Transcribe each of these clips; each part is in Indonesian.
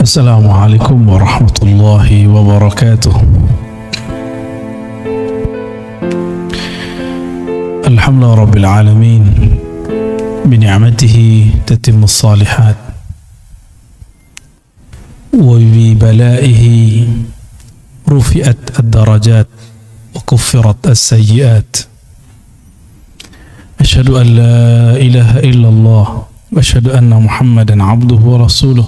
Assalamualaikum warahmatullahi wabarakatuh. Alhamdulillah rabbil alamin, bini'matihi tatimmus salihat, wa bi balaihi rufi'at ad-darajat wa kuffirat as-sayyi'at. Asyhadu an la ilaha illallah wa asyhadu anna Muhammadan abduhu wa rasuluh.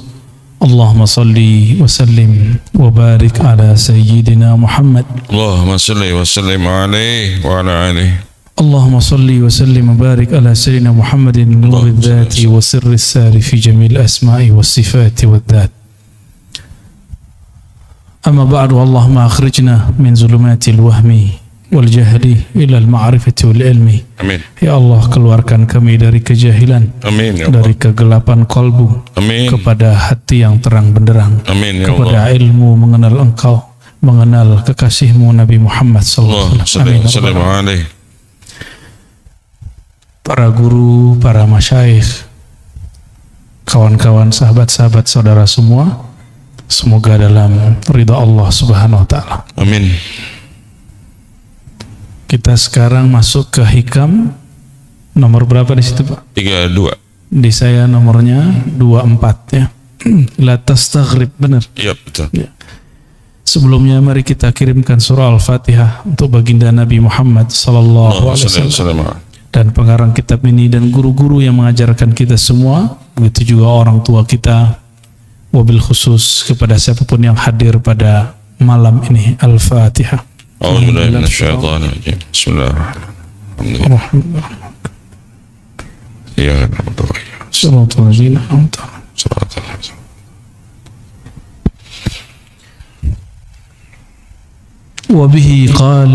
Allahumma salli wa sallim wa barik ala sayyidina Muhammad. Allahumma salli wa sallim alaihi wa ala alihi. Allahumma salli wa sallim wa barik ala sayyidina Muhammadin nuri dzati wa sirri sari fi jamil asma'i was sifati wad dzat. Amma ba'du, Allahumma akhrijna min zulumatil wahmi wal jahli ila al ma'rifati wal ilmi. Amin. Ya Allah, keluarkan kami dari kejahilan. Amin ya Dari Allah. kegelapan kalbu. Amin. Kepada hati yang terang benderang. Amin ya Kepada Allah. ilmu mengenal Engkau, mengenal kekasihmu Nabi Muhammad sallallahu Allahumma salli wa sallim alaihi. alaihi. Para guru, para masyayikh, kawan-kawan, sahabat-sahabat, saudara semua, semoga dalam ridha Allah Subhanahu wa taala. Amin. Kita sekarang masuk ke hikam nomor berapa di situ, Pak? 32. Di saya nomornya 24 ya. La tastaghrib, benar. Iya betul. Ya. Sebelumnya mari kita kirimkan surah Al-Fatihah untuk baginda Nabi Muhammad sallallahu alaihi wasallam dan pengarang kitab ini dan guru-guru yang mengajarkan kita semua, begitu juga orang tua kita, wabil khusus kepada siapapun yang hadir pada malam ini. Al-Fatihah. A'udzu billahi minasyaitonir rajim. Bismillahirrahmanirrahim. Iya, betul. Shiratal ladzina an'amta Salatul Wabihi qal,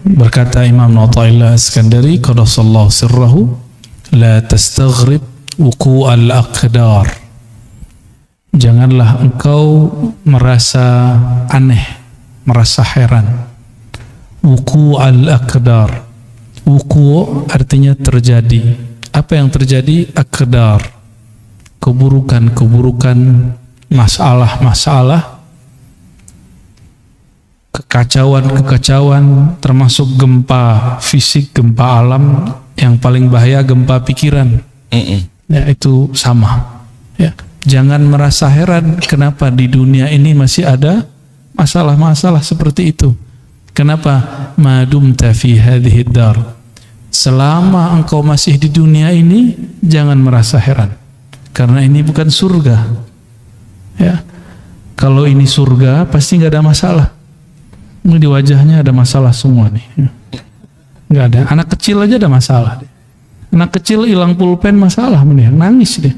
berkata Imam Athaillah Iskandari qaddasallahu sirrahu, la tastaghrib wuqu'al aqdar. Janganlah engkau merasa aneh, merasa heran. Wuqu'al aqdar. Wuku' artinya terjadi. Apa yang terjadi? Aqdar, keburukan-keburukan, masalah-masalah, kekacauan-kekacauan, termasuk gempa fisik, gempa alam, yang paling bahaya gempa pikiran. Ya, itu sama. Ya, jangan merasa heran kenapa di dunia ini masih ada masalah-masalah seperti itu. Kenapa? Madumta fi hadhihi dar. Selama engkau masih di dunia ini, jangan merasa heran. Karena ini bukan surga. Ya. Kalau ini surga, pasti nggak ada masalah. Ini di wajahnya ada masalah semua nih. Nggak ada. Anak kecil aja ada masalah. Anak kecil hilang pulpen masalah, mending nangis deh.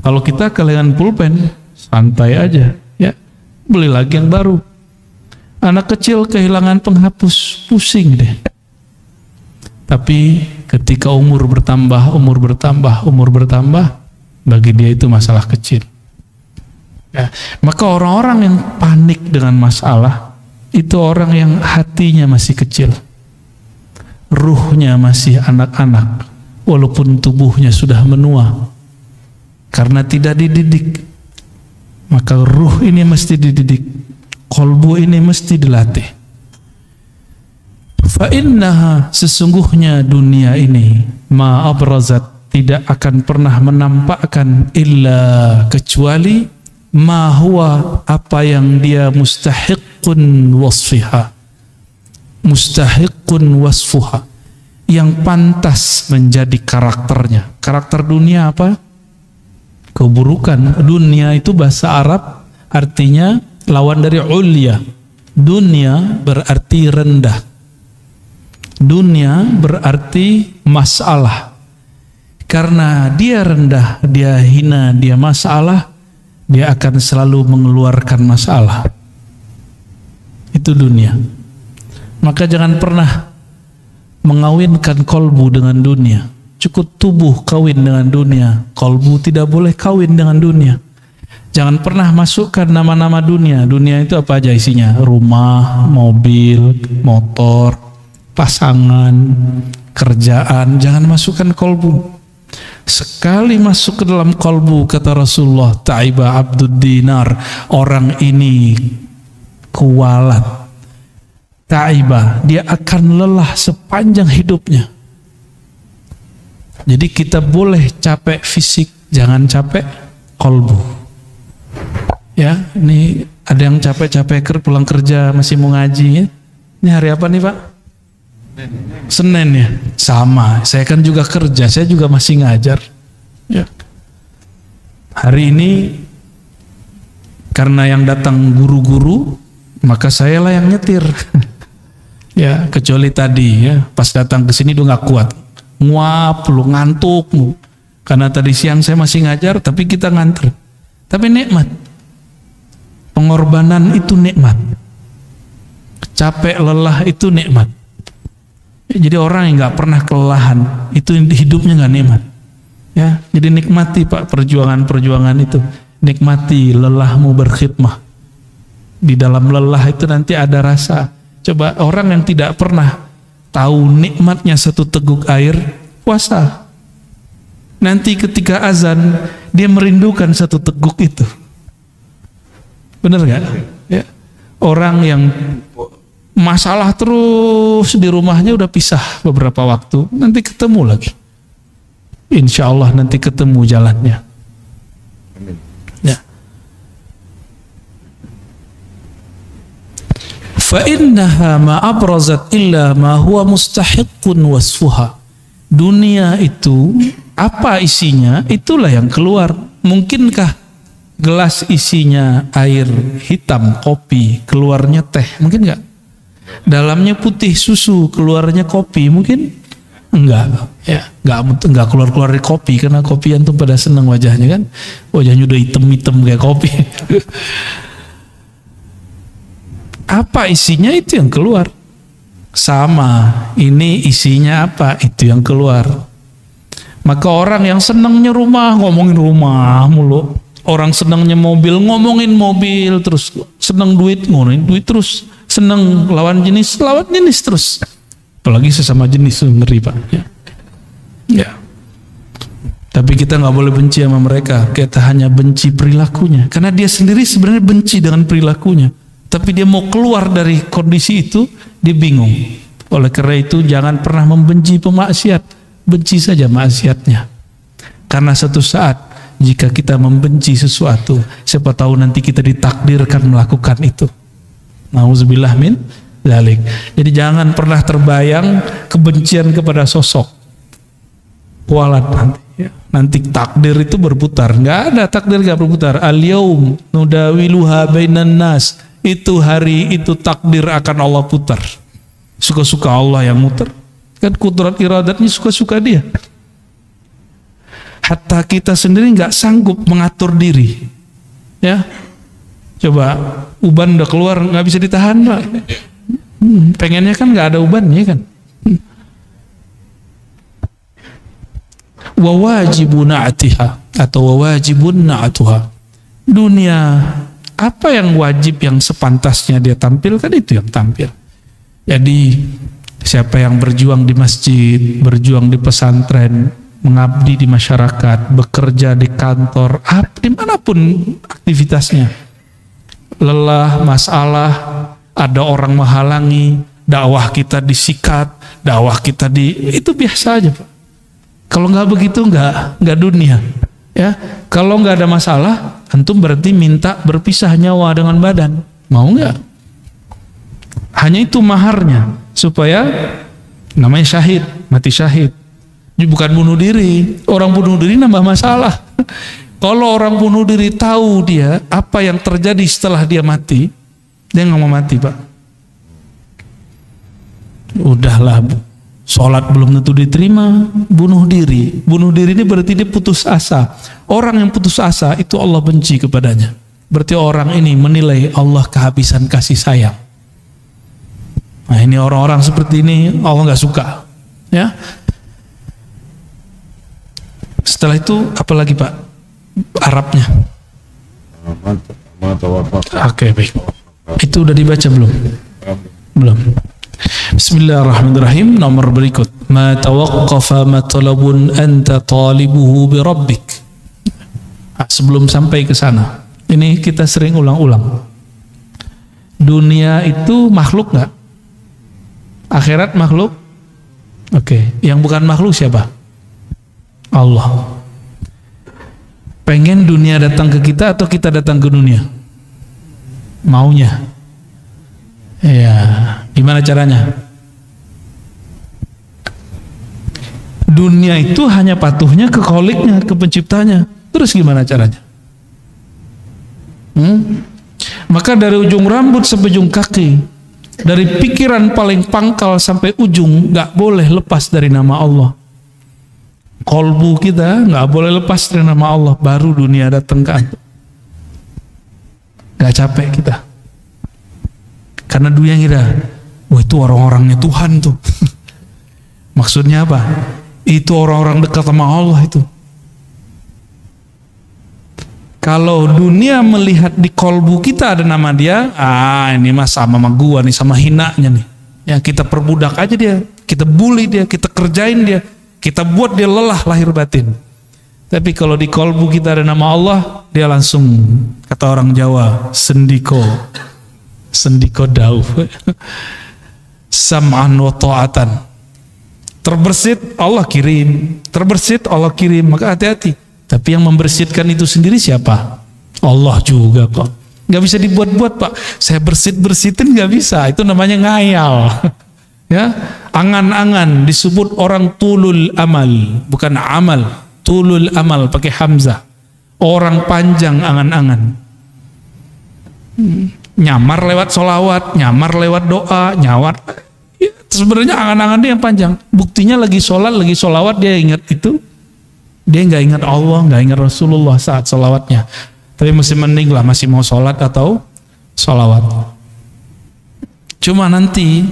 Kalau kita kehilangan pulpen, santai aja. Ya, beli lagi yang baru. Anak kecil kehilangan penghapus, pusing deh. Tapi ketika umur bertambah, bagi dia itu masalah kecil. Ya. Maka orang-orang yang panik dengan masalah, itu orang yang hatinya masih kecil, ruhnya masih anak-anak, walaupun tubuhnya sudah menua, karena tidak dididik. Maka ruh ini mesti dididik, qalbu ini mesti dilatih. Fa innaha, sesungguhnya dunia ini, ma abrazat, tidak akan pernah menampakkan illa kecuali ma huwa, apa yang dia mustahiqun wasfiha, mustahiqun wasfuha, yang pantas menjadi karakternya. Karakter dunia apa? Keburukan. Dunia itu bahasa Arab artinya lawan dari ulya. Dunia berarti rendah. Dunia berarti masalah. Karena dia rendah, dia hina, dia masalah, dia akan selalu mengeluarkan masalah. Itu dunia. Maka jangan pernah mengawinkan kolbu dengan dunia. Cukup tubuh kawin dengan dunia, kolbu tidak boleh kawin dengan dunia. Jangan pernah masukkan nama-nama dunia. Dunia itu apa aja isinya? Rumah, mobil, motor, pasangan, kerjaan. Jangan masukkan kolbu. Sekali masuk ke dalam kalbu, kata Rasulullah, ta'iba abdud dinar, orang ini kualat. Ta'iba, dia akan lelah sepanjang hidupnya. Jadi kita boleh capek fisik, jangan capek kalbu. Ya, ini ada yang capek-capek pulang kerja masih mau ngaji. Ya. Ini hari apa nih Pak? Senin ya, sama. Saya kan juga kerja, saya juga masih ngajar. Ya. Hari ini karena yang datang guru-guru, maka saya lah yang nyetir. Ya, kecuali tadi ya, pas datang ke sini udah nggak kuat, nguap, lu ngantuk, lu. Karena tadi siang saya masih ngajar, tapi kita nganter. Tapi nikmat, pengorbanan itu nikmat, capek lelah itu nikmat. Jadi orang yang nggak pernah kelelahan itu hidupnya nggak nikmat. Ya, jadi nikmati Pak perjuangan itu. Nikmati lelahmu berkhidmah. Di dalam lelah itu nanti ada rasa. Coba orang yang tidak pernah tahu nikmatnya satu teguk air, puasa. Nanti ketika azan dia merindukan satu teguk itu. Benar nggak? Ya. Orang yang masalah terus di rumahnya udah pisah beberapa waktu, nanti ketemu lagi. Insya Allah nanti ketemu jalannya. Ya. Fa innaha ma abrazat illa ma huwa mustahiqqun wasfuha. Dunia itu apa isinya, itulah yang keluar. Mungkinkah gelas isinya air hitam kopi, keluarnya teh? Mungkin nggak? Dalamnya putih susu, keluarnya kopi, mungkin enggak ya, enggak keluar dari kopi, karena kopi antum pada senang wajahnya kan, wajahnya udah hitam kayak kopi. Apa isinya itu yang keluar. Sama, ini isinya apa, itu yang keluar. Maka orang yang senangnya rumah, ngomongin rumah mulu. Orang senangnya mobil, ngomongin mobil terus. Senang duit, ngomongin duit terus. Senang lawan jenis terus. Apalagi sesama jenis, ngeri Pak. Ya. Ya. Tapi kita nggak boleh benci sama mereka. Kita hanya benci perilakunya. Karena dia sendiri sebenarnya benci dengan perilakunya. Tapi dia mau keluar dari kondisi itu, dia bingung. Oleh karena itu jangan pernah membenci pemaksiat. Benci saja maksiatnya. Karena satu saat jika kita membenci sesuatu, siapa tahu nanti kita ditakdirkan melakukan itu. Nauzubillah min dzalik. Jadi jangan pernah terbayang kebencian kepada sosok. Kualat nanti. Ya. Nanti takdir itu berputar. Nggak ada takdir nggak berputar. Al-yaum nudawiluha bainan nas. Itu hari itu takdir akan Allah putar. Suka-suka Allah yang muter. Kan kudrat iradatnya suka-suka dia. Hatta kita sendiri nggak sanggup mengatur diri. Ya. Coba uban udah keluar nggak bisa ditahan Pak. Pengennya kan nggak ada ubannya kan. Wawajibun na'atiha atau wawajibun na'atuha. Dunia apa yang wajib yang sepantasnya dia tampilkan itu yang tampil. Jadi siapa yang berjuang di masjid, berjuang di pesantren, mengabdi di masyarakat, bekerja di kantor, dimanapun aktivitasnya, lelah, masalah, ada orang menghalangi, dakwah kita disikat, dakwah kita itu biasa aja Pak. Kalau nggak begitu nggak dunia. Ya, kalau nggak ada masalah, antum berarti minta berpisah nyawa dengan badan. Mau nggak? Hanya itu maharnya supaya namanya syahid, mati syahid. Ini bukan bunuh diri. Orang bunuh diri nambah masalah. Kalau orang bunuh diri tahu dia apa yang terjadi setelah dia mati, dia nggak mau mati Pak. Udahlah, sholat belum tentu diterima, bunuh diri. Bunuh diri ini berarti dia putus asa. Orang yang putus asa itu Allah benci kepadanya. Berarti orang ini menilai Allah kehabisan kasih sayang. Nah ini orang-orang seperti ini Allah nggak suka. Ya. Setelah itu apa lagi Pak? Arabnya. Oke, baik. Itu udah dibaca belum? Belum. Bismillahirrahmanirrahim. Nomor berikut. ma tawaqqafa matlabun anta talibuhu bi rabbik. Sebelum sampai ke sana, ini kita sering ulang-ulang. Dunia itu makhluk nggak? Akhirat makhluk? Oke. Yang bukan makhluk siapa? Allah. Pengen dunia datang ke kita atau kita datang ke dunia? Maunya. Ya, gimana caranya? Dunia itu hanya patuhnya ke kholiknya, ke penciptanya. Terus gimana caranya? Maka dari ujung rambut sampai ujung kaki, dari pikiran paling pangkal sampai ujung, gak boleh lepas dari nama Allah. Kolbu kita nggak boleh lepas dari nama Allah, baru dunia datang ke antum. Nggak capek kita, karena dunia ngira, wah itu orang-orangnya Tuhan tuh. Maksudnya apa? Itu orang-orang dekat sama Allah itu. Kalau dunia melihat di kolbu kita ada nama dia, ini mah sama gua nih, sama hinanya nih. Ya kita perbudak aja dia, kita bully dia, kita kerjain dia. Kita buat dia lelah lahir batin. Tapi kalau di kolbu kita ada nama Allah, dia langsung, kata orang Jawa, sendiko dauf. Sam'an wa ta'atan. Terbersit Allah kirim, terbersit Allah kirim, maka hati-hati. Tapi yang membersihkan itu sendiri siapa? Allah juga kok. Gak bisa dibuat-buat Pak. Saya bersihin gak bisa. Itu namanya ngayal. Ya, angan-angan disebut orang tulul amal, bukan amal, tulul amal pakai hamzah. Orang panjang angan-angan. Nyamar lewat solawat, nyamar lewat doa, nyawar. Ya, sebenarnya angan-angan dia yang panjang. Buktinya lagi sholat, lagi solawat dia ingat itu. Dia nggak ingat Allah, nggak ingat Rasulullah saat solawatnya. Tapi masih mending lah, masih mau sholat atau solawat. Cuma nanti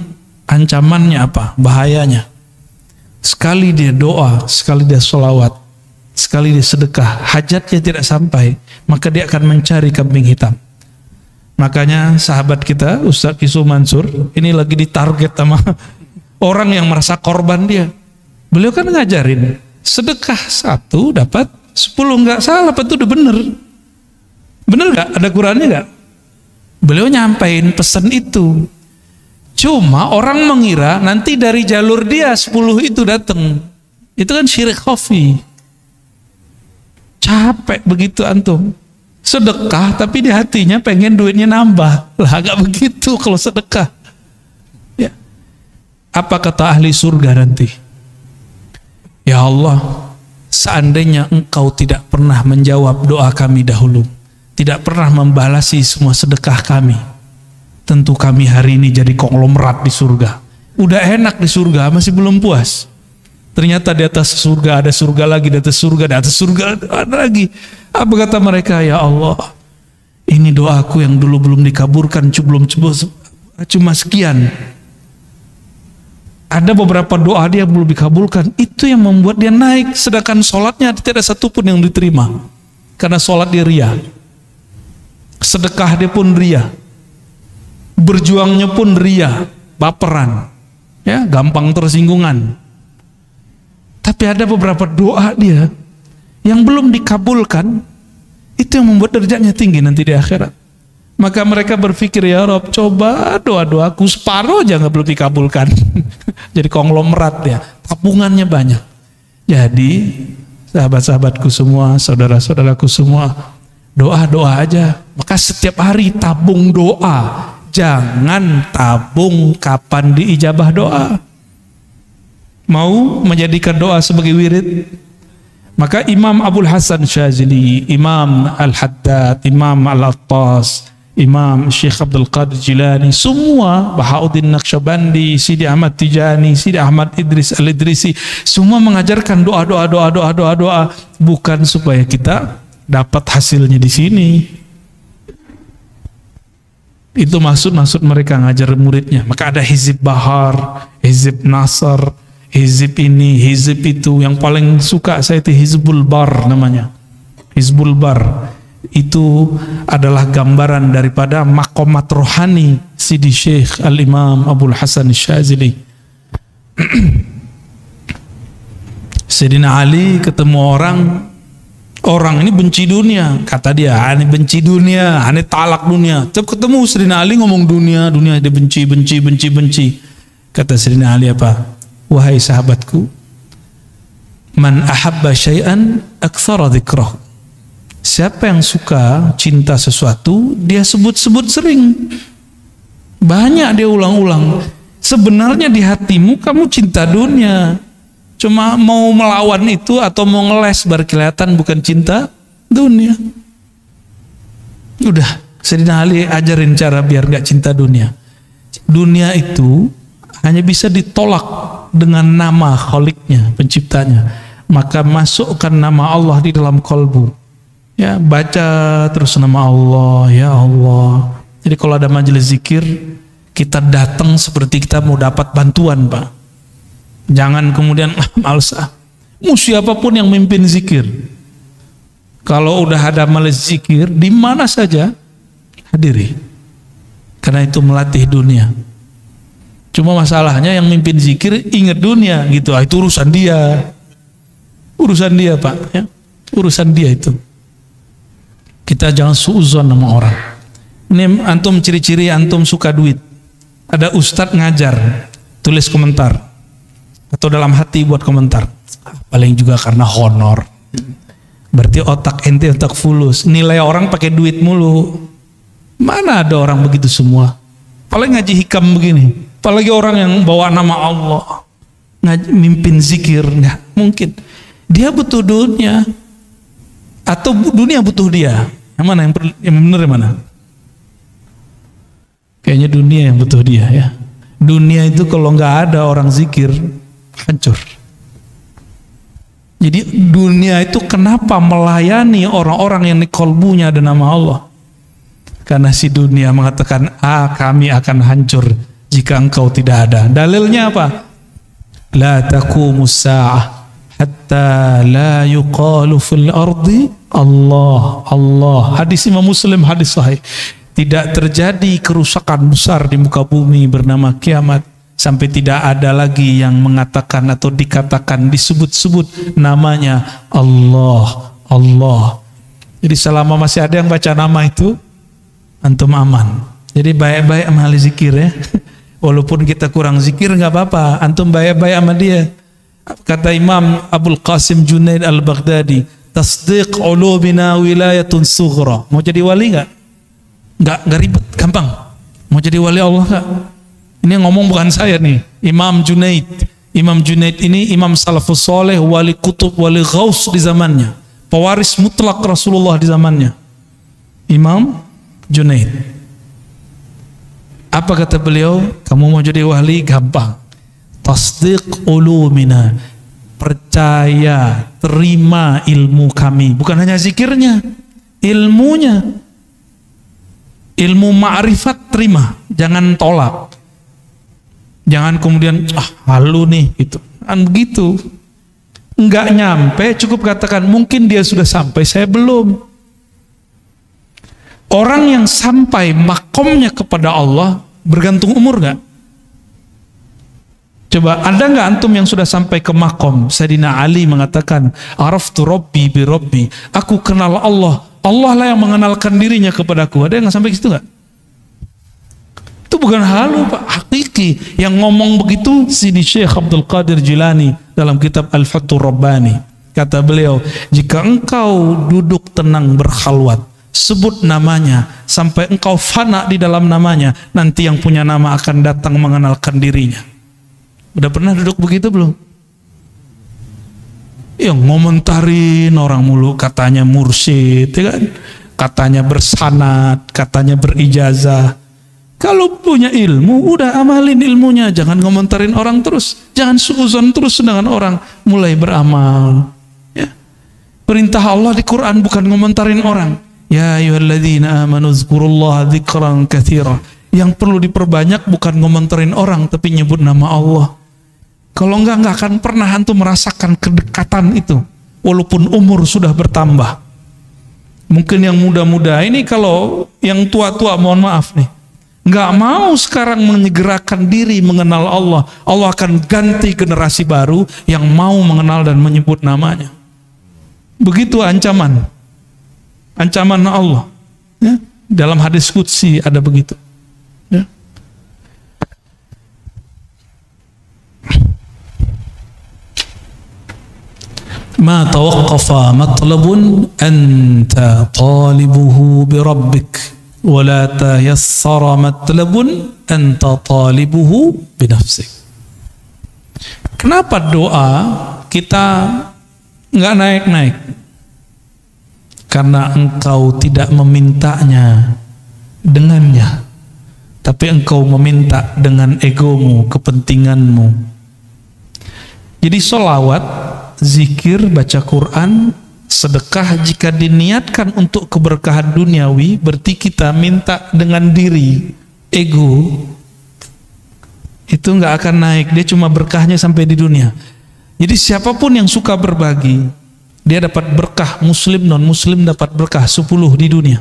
ancamannya apa? Bahayanya. Sekali dia doa, sekali dia sholawat, sekali dia sedekah, hajatnya tidak sampai, maka dia akan mencari kambing hitam. Makanya sahabat kita Ustaz Isu Mansur ini lagi ditarget sama orang yang merasa korban dia. Beliau kan ngajarin sedekah 1 dapat 10, nggak salah, apa itu udah bener? Bener nggak? Ada Qurannya nggak? Beliau nyampain pesan itu. Cuma orang mengira nanti dari jalur dia 10 itu datang. Itu kan syirik khafi. Capek begitu antum. Sedekah tapi di hatinya pengen duitnya nambah. Lah agak begitu kalau sedekah. Ya. Apa kata ahli surga nanti? Ya Allah, seandainya engkau tidak pernah menjawab doa kami dahulu, tidak pernah membalasi semua sedekah kami, tentu kami hari ini jadi konglomerat di surga. Udah enak di surga, masih belum puas. Ternyata di atas surga ada surga lagi, di atas surga, di atas surga ada lagi. Apa kata mereka? Ya Allah, ini doaku yang dulu belum dikabulkan, cuma sekian. Ada beberapa doa dia belum dikabulkan. Itu yang membuat dia naik. Sedangkan sholatnya tidak ada satupun yang diterima. Karena sholat dia ria. Sedekah dia pun ria. Berjuangnya pun ria, baperan, ya, gampang tersinggungan. Tapi ada beberapa doa dia yang belum dikabulkan, itu yang membuat derajatnya tinggi nanti di akhirat. Maka mereka berpikir, ya Rob, coba doa-doaku separuh aja nggak belum dikabulkan. Jadi konglomerat ya, tabungannya banyak. Jadi sahabat-sahabatku semua, saudara-saudaraku semua, doa-doa aja. Maka setiap hari tabung doa. Jangan tabung kapan diijabah doa. Mau menjadikan doa sebagai wirid? Maka Imam Abul Hasan Syazili, Imam Al-Haddad, Imam Al-Attas, Imam Syekh Abdul Qadir Jilani, semua, Bahauddin Naqsyabandi, Sidi Ahmad Tijani, Sidi Ahmad Idris Al-Idrisi, semua mengajarkan doa bukan supaya kita dapat hasilnya di sini. Itu maksud mereka ngajar muridnya. Maka ada Hizib Bahar, Hizib Nasr, Hizib ini, Hizib itu. Yang paling suka saya itu Hizbul Bar namanya. Hizbul Bar itu adalah gambaran daripada makomat rohani Sidi Syekh Al-Imam Abul Hasan Syazili. Sayyidina Ali ketemu orang ini benci dunia, kata dia, ini benci dunia, ini talak dunia. Tiap ketemu Sayyidina Ali ngomong dunia dia benci. Kata Sayyidina Ali apa? Wahai sahabatku, man ahabba syai'an aktsara dzikrah. Siapa yang suka cinta sesuatu, dia sebut-sebut sering. Banyak dia ulang-ulang. Sebenarnya di hatimu kamu cinta dunia. Cuma mau melawan itu atau mau ngeles baru kelihatan bukan cinta dunia. Udah, Sayyidina Ali ajarin cara biar gak cinta dunia. Dunia itu hanya bisa ditolak dengan nama Khaliknya, penciptanya. Maka masukkan nama Allah di dalam kolbu. Ya, baca terus nama Allah, ya Allah. Jadi kalau ada majelis zikir, kita datang seperti kita mau dapat bantuan, Pak. Jangan kemudian males mau siapapun yang mimpin zikir. Kalau udah ada majelis zikir di mana saja hadiri. Karena itu melatih dunia. Cuma masalahnya yang mimpin zikir ingat dunia gitu. Itu urusan dia. Urusan dia, Pak, ya. Urusan dia itu. Kita jangan suuzon sama orang. Ini antum ciri-ciri antum suka duit. Ada ustadz ngajar, tulis komentar. Atau dalam hati buat komentar. Paling juga karena honor. Berarti otak ente otak fulus. Nilai orang pakai duit mulu. Mana ada orang begitu semua? Paling ngaji hikam begini. Apalagi orang yang bawa nama Allah. Mimpin zikir. Nggak mungkin. Dia butuh dunia. Atau dunia butuh dia. Yang mana? Yang benar yang mana? Kayaknya dunia yang butuh dia, ya. Dunia itu kalau nggak ada orang zikir, hancur. Jadi dunia itu kenapa melayani orang-orang yang di kolbunya ada nama Allah? Karena si dunia mengatakan, kami akan hancur jika engkau tidak ada. Dalilnya apa? La taqumus sa'ah hatta la yuqalu fil ardi Allah, Allah. Hadis Imam Muslim, hadis sahih. Tidak terjadi kerusakan besar di muka bumi bernama kiamat sampai tidak ada lagi yang mengatakan atau dikatakan disebut-sebut namanya Allah, Allah. Jadi selama masih ada yang baca nama itu, antum aman. Jadi baik-baik sama ahli zikir, ya. Walaupun kita kurang zikir nggak apa-apa, antum baik-baik sama dia. Kata Imam Abul Qasim Junaid Al-Baghdadi, tasdiq ulubina wilayatun sughra. Mau jadi wali nggak? Nggak ribet, gampang. Mau jadi wali Allah nggak? Ini ngomong bukan saya nih, Imam Junaid. Imam Junaid ini imam salafus soleh, wali kutub, wali ghaus di zamannya, pewaris mutlak Rasulullah di zamannya. Imam Junaid. Apa kata beliau? Kamu mau jadi wali? Gampang. Tasdiq ulumina, percaya, terima ilmu kami. Bukan hanya zikirnya, ilmunya. Ilmu ma'rifat terima, jangan tolak. Jangan kemudian halu nih gitu. Kan begitu. Enggak nyampe, cukup katakan mungkin dia sudah sampai, saya belum. Orang yang sampai makomnya kepada Allah bergantung umur enggak? Coba ada enggak antum yang sudah sampai ke makom? Sayyidina Ali mengatakan, araftu rabbi bi rabbi. Aku kenal Allah. Allah lah yang mengenalkan dirinya kepadaku. Ada yang sampai ke situ nggak? Itu bukan halu, Pak, hakiki. Yang ngomong begitu Sidi Syekh Abdul Qadir Jilani dalam kitab Al-Fathur Rabbani. Kata beliau, jika engkau duduk tenang berkhalwat, sebut namanya sampai engkau fana di dalam namanya, nanti yang punya nama akan datang mengenalkan dirinya. Udah pernah duduk begitu belum? Yang ngomentarin orang mulu, katanya mursyid, ya kan? Katanya bersanad, katanya berijazah. Kalau punya ilmu, udah amalin ilmunya, jangan ngomentarin orang terus, jangan suuzon terus dengan orang, mulai beramal. Ya. Perintah Allah di Quran bukan ngomentarin orang. Ya ayyuhalladzina amanu dzkurullaha dzikran katsira. Yang perlu diperbanyak bukan ngomentarin orang, tapi nyebut nama Allah. Kalau enggak akan pernah antum merasakan kedekatan itu, walaupun umur sudah bertambah. Mungkin yang muda-muda ini, kalau yang tua-tua mohon maaf nih, nggak mau sekarang menyegerakan diri mengenal Allah, Allah akan ganti generasi baru yang mau mengenal dan menyebut namanya. Begitu ancaman Allah. Ya, dalam hadis qudsi ada begitu. Ya. Ma tawaqqafa matlabun anta talibuhu bi rabbik wa la tayassara matlabun anta talibuhu bi nafsik. Kenapa doa kita nggak naik-naik? Karena engkau tidak memintanya dengannya, tapi engkau meminta dengan egomu, kepentinganmu. Jadi sholawat, zikir, baca Quran, sedekah jika diniatkan untuk keberkahan duniawi, berarti kita minta dengan diri, ego, itu nggak akan naik, dia cuma berkahnya sampai di dunia. Jadi siapapun yang suka berbagi, dia dapat berkah, muslim non muslim dapat berkah 10 di dunia.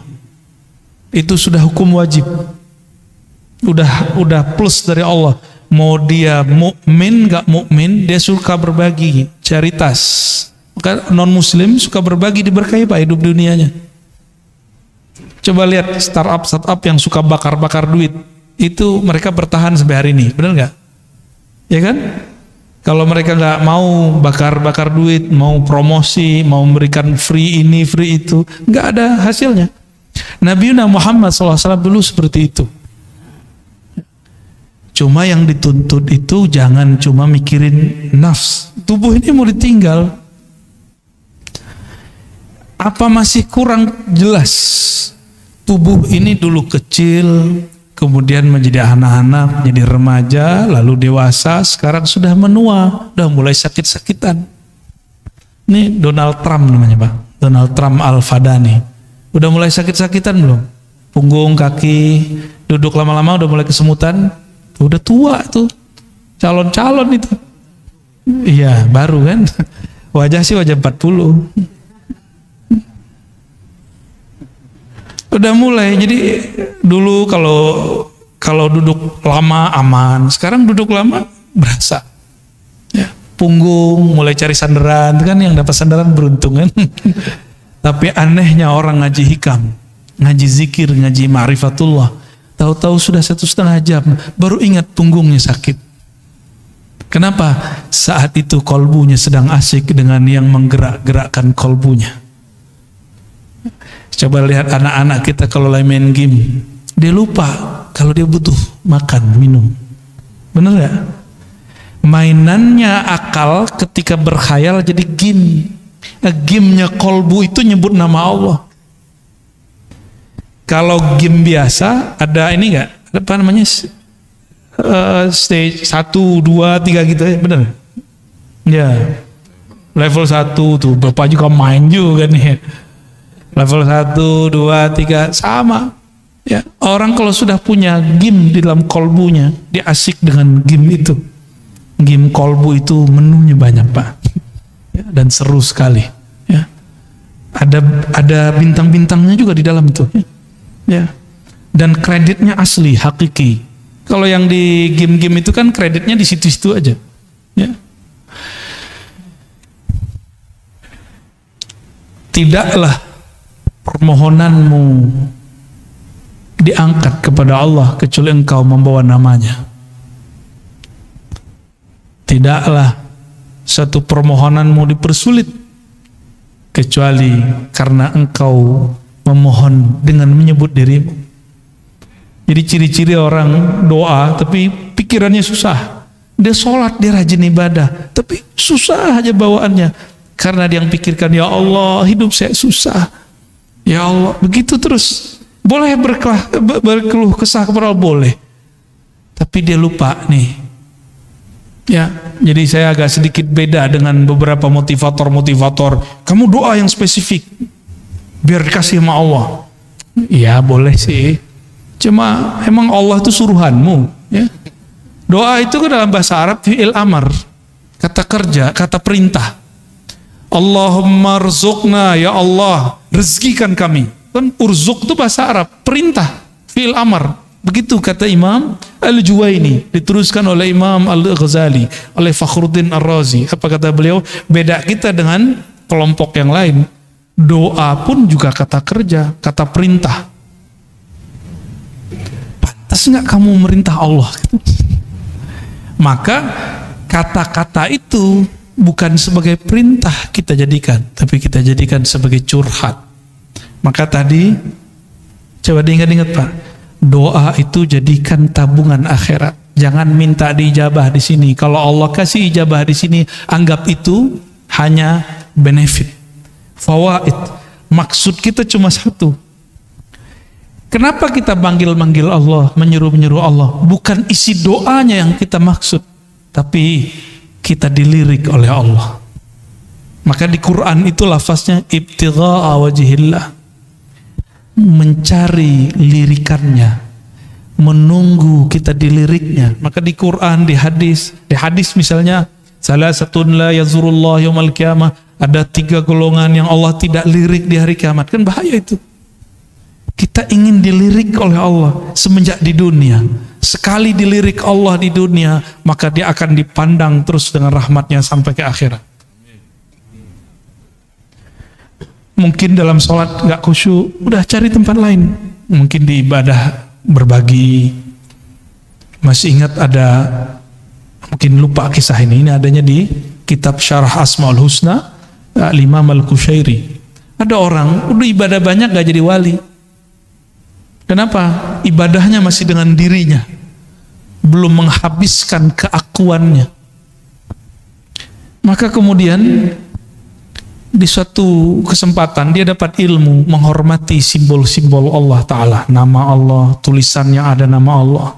Itu sudah hukum wajib, udah plus dari Allah. Mau dia mukmin nggak mukmin, dia suka berbagi, caritas. Maka non muslim suka berbagi, diberkahi Pak hidup dunianya. Coba lihat startup yang suka bakar duit, itu mereka bertahan sampai hari ini, benar nggak? Ya kan? Kalau mereka nggak mau bakar duit, mau promosi, mau memberikan free ini, free itu, nggak ada hasilnya. Nabi Muhammad SAW dulu seperti itu. Cuma yang dituntut itu jangan cuma mikirin nafs. Tubuh ini mau ditinggal. Apa masih kurang jelas? Tubuh ini dulu kecil, kemudian menjadi anak-anak, menjadi remaja, lalu dewasa, sekarang sudah menua, sudah mulai sakit-sakitan. Ini Donald Trump namanya Pak, Donald Trump Al-Fadani. Udah mulai sakit-sakitan belum? Punggung, kaki, duduk lama-lama udah mulai kesemutan, udah tua tuh, calon-calon itu. Iya, baru kan? Wajah sih wajah 40. Udah mulai, jadi dulu kalau duduk lama aman, sekarang duduk lama berasa. Ya, punggung mulai cari sandaran, kan yang dapat sandaran beruntung kan. Tapi anehnya orang ngaji hikam, ngaji zikir, ngaji ma'rifatullah, tahu-tahu sudah 1,5 jam baru ingat punggungnya sakit. Kenapa? Saat itu kolbunya sedang asik dengan yang menggerak-gerakkan kolbunya. Coba lihat anak-anak kita kalau lagi main game, dia lupa kalau dia butuh makan, minum. Bener gak? Mainannya akal ketika berkhayal jadi game. Gamenya kolbu itu nyebut nama Allah. Kalau game biasa ada ini gak? Apa namanya? Stage 1, 2, 3 gitu ya, bener? Ya. Level 1 tuh, Bapak juga main juga nih. Level 1, 2, 3 sama. Ya, orang kalau sudah punya game di dalam kolbunya, dia asik dengan game itu. Game kolbu itu menunya banyak Pak, ya, dan seru sekali. Ya, ada bintang-bintangnya juga di dalam itu. Ya, dan kreditnya asli, hakiki. Kalau yang di game-game itu kan kreditnya di situ-situ aja. Ya. Tidaklah permohonanmu diangkat kepada Allah kecuali engkau membawa namanya. Tidaklah satu permohonanmu dipersulit kecuali karena engkau memohon dengan menyebut dirimu. Jadi ciri-ciri orang doa tapi pikirannya susah. Dia sholat, dia rajin ibadah, tapi susah aja bawaannya. Karena dia yang pikirkan, ya Allah hidup saya susah. Ya Allah, begitu terus. Boleh berkeluh kesah kepada Allah, boleh. Tapi dia lupa nih. Ya, jadi saya agak sedikit beda dengan beberapa motivator. Kamu doa yang spesifik, biar dikasih sama Allah. Ya boleh sih. Cuma emang Allah itu suruhanmu. Ya. Doa itu kan dalam bahasa Arab fi'il amar, kata kerja, kata perintah. Allahumma rzuqna, ya Allah rezekikan kami. Kan urzuk itu bahasa Arab, perintah, fi'il amar. Begitu kata Imam Al-Juwaini, diteruskan oleh Imam Al-Ghazali, oleh Fakhruddin Ar-Razi. Apa kata beliau? Beda kita dengan kelompok yang lain. Doa pun juga kata kerja, kata perintah. Pantas nggak kamu merintah Allah? Maka kata-kata itu bukan sebagai perintah kita jadikan, tapi kita jadikan sebagai curhat. Maka tadi coba diingat-ingat Pak, doa itu jadikan tabungan akhirat. Jangan minta diijabah di sini. Kalau Allah kasih ijabah di sini, anggap itu hanya benefit, fawaid. Maksud kita cuma satu. Kenapa kita manggil-manggil Allah, menyuruh-menyuruh Allah? Bukan isi doanya yang kita maksud, tapi kita dilirik oleh Allah. Maka di Quran itu lafaznya ibtigha'a wajhillah, mencari lirikannya, menunggu kita diliriknya. Maka di Quran, di hadis misalnya, salasatun la yazurullah yaumal qiyamah, ada 3 golongan yang Allah tidak lirik di hari kiamat. Kan bahaya itu. Kita ingin dilirik oleh Allah semenjak di dunia. Sekali dilirik Allah di dunia, maka dia akan dipandang terus dengan rahmatnya sampai ke akhirat. Mungkin dalam sholat gak khusyuk, udah cari tempat lain. Mungkin di ibadah berbagi. Masih ingat ada, mungkin lupa kisah ini adanya di kitab Syarah Asmaul Husna Imam Al-Qushairi. Ada orang udah ibadah banyak gak jadi wali. Kenapa? Ibadahnya masih dengan dirinya, belum menghabiskan keakuannya. Maka kemudian di suatu kesempatan dia dapat ilmu menghormati simbol-simbol Allah Ta'ala, nama Allah, tulisannya ada nama Allah.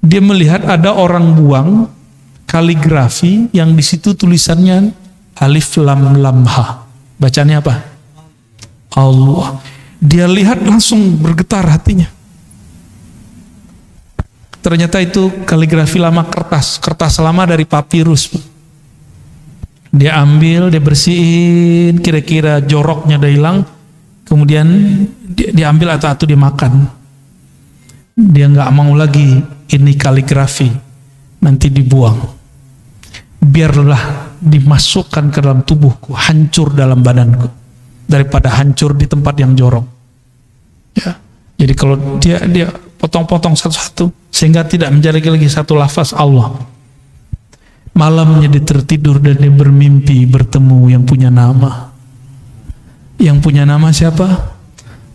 Dia melihat ada orang buang kaligrafi yang di situ tulisannya alif lam lam ha. Bacanya apa? Allah. Dia lihat langsung bergetar hatinya. Ternyata itu kaligrafi lama, kertas lama dari papirus. Dia ambil, dia bersihin, kira-kira joroknya udah hilang, kemudian dia ambil atau dia makan. Dia nggak mau lagi ini kaligrafi, nanti dibuang. Biarlah dimasukkan ke dalam tubuhku, hancur dalam badanku, daripada hancur di tempat yang jorok. Ya, jadi kalau dia potong-potong satu-satu sehingga tidak menjadi lagi satu lafaz Allah. Malamnya dia tertidur dan dia bermimpi bertemu yang punya nama. Yang punya nama siapa?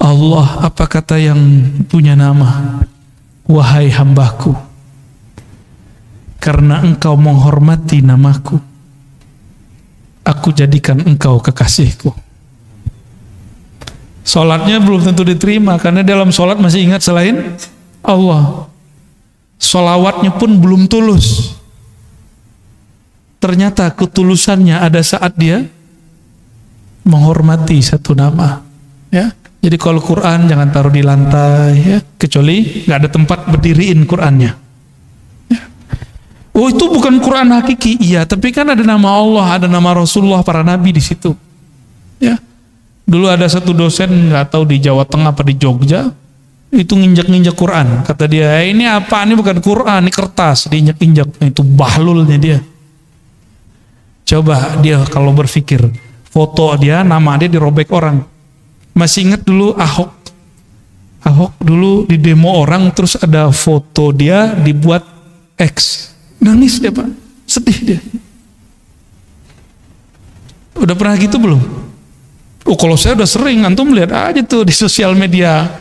Allah. Apa kata yang punya nama? Wahai hambaku, karena engkau menghormati namaku, aku jadikan engkau kekasihku. Sholatnya belum tentu diterima karena dalam sholat masih ingat selain Allah. Sholawatnya pun belum tulus. Ternyata ketulusannya ada saat dia menghormati satu nama. Ya, jadi kalau Quran jangan taruh di lantai, ya, kecuali nggak ada tempat berdiriin Qurannya. Ya. Oh itu bukan Quran hakiki, iya, tapi kan ada nama Allah, ada nama Rasulullah, para nabi di situ. Ya. Dulu ada satu dosen, nggak tahu di Jawa Tengah apa di Jogja, itu nginjak-nginjak Quran. Kata dia, ini apa? Ini bukan Quran, ini kertas. Diinjak-injak, itu bahlulnya dia. Coba dia kalau berpikir, foto dia, nama dia dirobek orang. Masih ingat dulu Ahok? Ahok dulu di demo orang, terus ada foto dia dibuat X. Nangis dia Pak, sedih dia. Udah pernah gitu belum? Oh kalau saya udah sering, antum lihat aja tuh di sosial media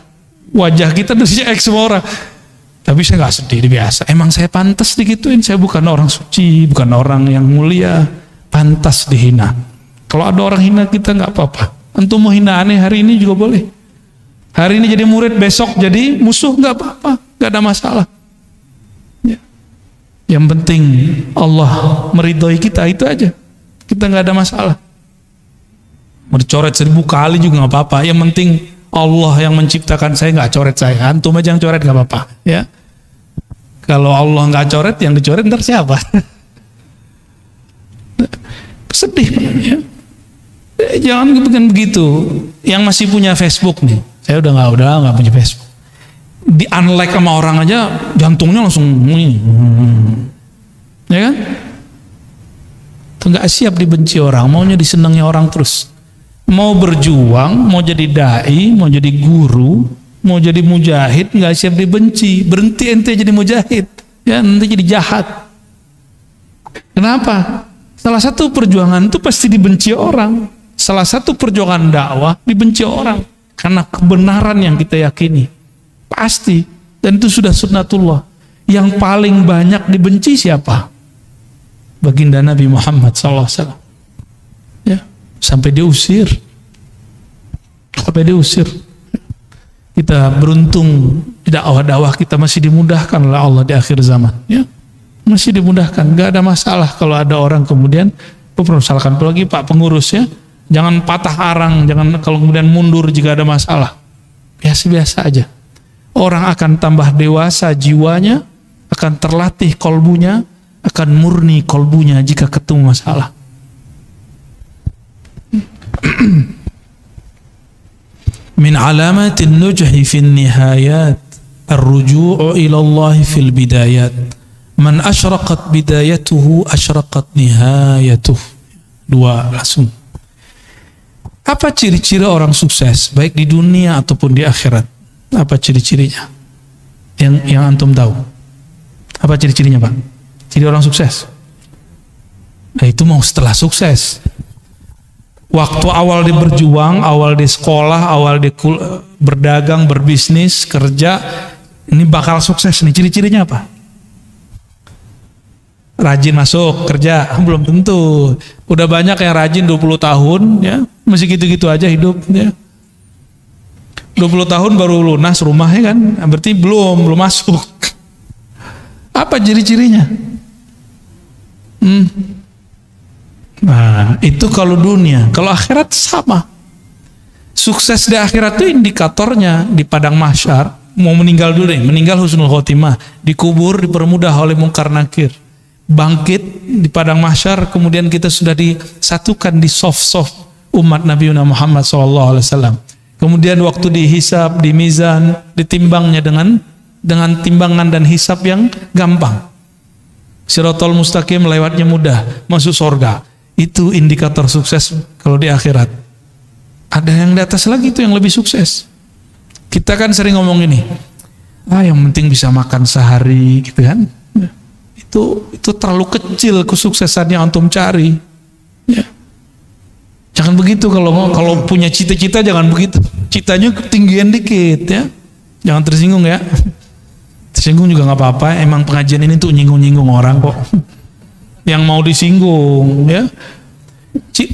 wajah kita tuh X semua orang. Tapi saya nggak sedih, biasa. Emang saya pantas digituin, saya bukan orang suci, bukan orang yang mulia, pantas dihina. Kalau ada orang hina kita nggak apa-apa. Antum mau hina aneh hari ini juga boleh. Hari ini jadi murid, besok jadi musuh, nggak apa-apa, nggak ada masalah. Ya. Yang penting Allah meridhoi kita, itu aja. Kita nggak ada masalah. Mau dicoret 1000 kali juga nggak apa-apa. Yang penting Allah yang menciptakan saya nggak coret saya. Antum aja yang coret nggak apa-apa. Ya. Kalau Allah nggak coret, yang dicoret ntar siapa? Sedih ya. Jangan begitu. Yang masih punya Facebook nih, saya udah nggak punya Facebook. di unlike sama orang aja jantungnya langsung ya kan? Nggak siap dibenci orang, maunya disenangi orang terus. Mau berjuang, mau jadi dai, mau jadi guru, mau jadi mujahid, nggak siap dibenci. Berhenti ente jadi mujahid, ya nanti jadi jahat. Kenapa? Salah satu perjuangan itu pasti dibenci orang. Salah satu perjuangan dakwah dibenci orang karena kebenaran yang kita yakini. Pasti. Dan itu sudah sunnatullah. Yang paling banyak dibenci siapa? Baginda Nabi Muhammad SAW. Ya, sampai diusir. Kita beruntung dakwah kita masih dimudahkan oleh Allah di akhir zaman. Ya, masih dimudahkan. Gak ada masalah kalau ada orang kemudian, misalkan apalagi Pak pengurus ya, jangan patah arang, jangan kalau kemudian mundur jika ada masalah. Biasa-biasa aja. Orang akan tambah dewasa jiwanya, akan terlatih kolbunya, akan murni kolbunya jika ketemu masalah. Min alamatin nujhi fin nihayat ar-ruju'u ila Allah fil bidayat. Man asyraqat bidayatuhu asyraqat nihayatuh. Dua langsung. Apa ciri-ciri orang sukses baik di dunia ataupun di akhirat? Apa ciri-cirinya? Yang antum tahu. Apa ciri-cirinya, Pak? Ciri orang sukses. Nah, itu mau setelah sukses. Waktu awal dia berjuang, awal di sekolah, awal di berdagang, berbisnis, kerja, ini bakal sukses nih. Ciri-cirinya apa? Rajin masuk kerja, belum tentu. Udah banyak yang rajin 20 tahun, ya masih gitu-gitu aja hidup, ya. 20 tahun baru lunas rumahnya kan, berarti belum masuk. Apa ciri-cirinya? Nah, itu kalau dunia. Kalau akhirat sama. Sukses di akhirat itu indikatornya di padang mahsyar. Mau meninggal dulu nih, meninggal husnul khotimah, dikubur, dipermudah oleh mungkar nakir. Bangkit di padang mahsyar, kemudian kita sudah disatukan di soft umat Nabi Muhammad SAW. Kemudian waktu dihisab, di mizan, ditimbangnya dengan timbangan dan hisab yang gampang. Siratal mustaqim lewatnya mudah, masuk surga. Itu indikator sukses kalau di akhirat. Ada yang di atas lagi itu yang lebih sukses. Kita kan sering ngomong ini, yang penting bisa makan sehari, gitu kan? Itu terlalu kecil kesuksesan yang antum cari. Ya. Jangan begitu kalau punya cita-cita, jangan begitu. Citanya ketinggian dikit, ya. Jangan tersinggung ya. Tersinggung juga nggak apa-apa. Emang pengajian ini tuh nyinggung-nyinggung orang kok. Yang mau disinggung, ya.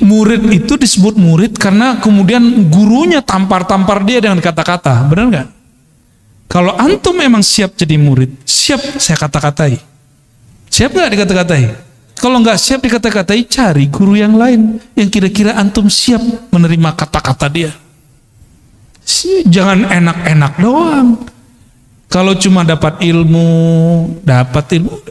Murid itu disebut murid karena kemudian gurunya tampar-tampar dia dengan kata-kata. Benar nggak? Kalau antum memang siap jadi murid, siap saya kata-katai. Siap nggak dikata-katai? Kalau nggak siap dikata-katai, cari guru yang lain yang kira-kira antum siap menerima kata-kata dia. Jangan enak-enak doang. Kalau cuma dapat ilmu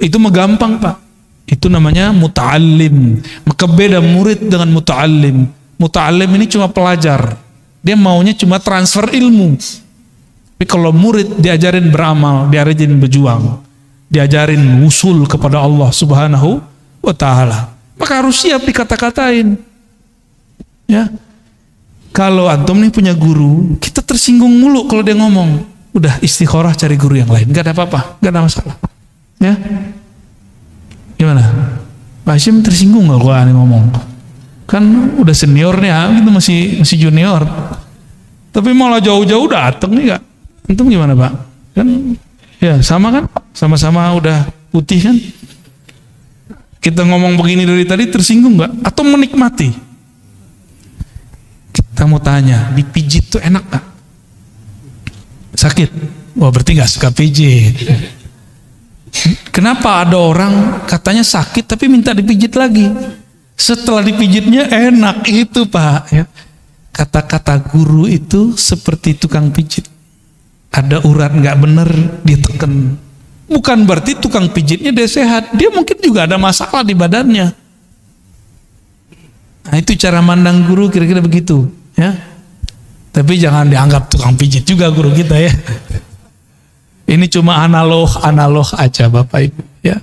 itu mah gampang, Pak. Itu namanya muta'allim. Maka beda murid dengan muta'allim. Muta'allim ini cuma pelajar. Dia maunya cuma transfer ilmu. Tapi kalau murid diajarin beramal, diajarin berjuang, diajarin usul kepada Allah Subhanahu wa ta'ala, maka harus siap dikata-katain. Ya. Kalau antum nih punya guru, kita tersinggung mulu kalau dia ngomong. Udah istikharah cari guru yang lain, gak ada apa-apa, gak ada masalah. Ya. Gimana? Pak Hashim tersinggung gak gua ngomong? Kan udah senior nih, gitu masih junior. Tapi malah jauh-jauh dateng nih, Kak. Antum gimana, Pak? Kan ya sama kan? Sama-sama udah putih kan? Kita ngomong begini dari tadi tersinggung gak? Atau menikmati? Kita mau tanya, dipijit tuh enak gak? Sakit? Wah, berarti gak suka pijit. Kenapa ada orang katanya sakit tapi minta dipijit lagi? Setelah dipijitnya enak, itu Pak. Ya. Kata-kata guru itu seperti tukang pijit. Ada urat nggak bener, dia tekan. Bukan berarti tukang pijitnya dia sehat. Dia mungkin juga ada masalah di badannya. Nah, itu cara mandang guru kira-kira begitu. Ya. Tapi jangan dianggap tukang pijit juga guru kita ya. Ini cuma analog aja Bapak Ibu ya.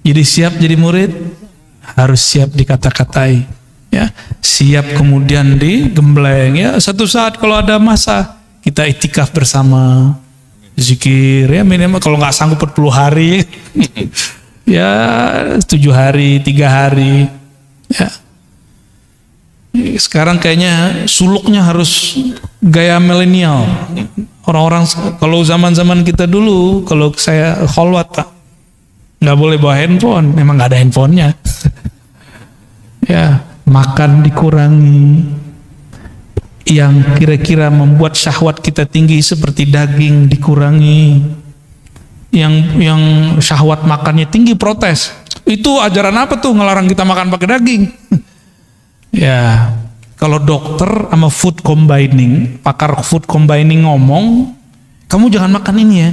Jadi siap jadi murid harus siap dikata-katai ya, siap kemudian digembleng ya. Satu saat kalau ada masa kita itikaf bersama, zikir ya minimal kalau nggak sanggup 40 hari ya 7 hari 3 hari ya. Sekarang kayaknya suluknya harus gaya milenial. Orang-orang kalau zaman-zaman kita dulu, kalau saya kholwat Pak, nggak boleh bawa handphone, memang nggak ada handphonenya. Ya, makan dikurangi, yang kira-kira membuat syahwat kita tinggi seperti daging dikurangi, yang syahwat makannya tinggi protes. Itu ajaran apa tuh ngelarang kita makan pakai daging? Ya, kalau dokter sama food combining, pakar food combining ngomong, kamu jangan makan ini ya,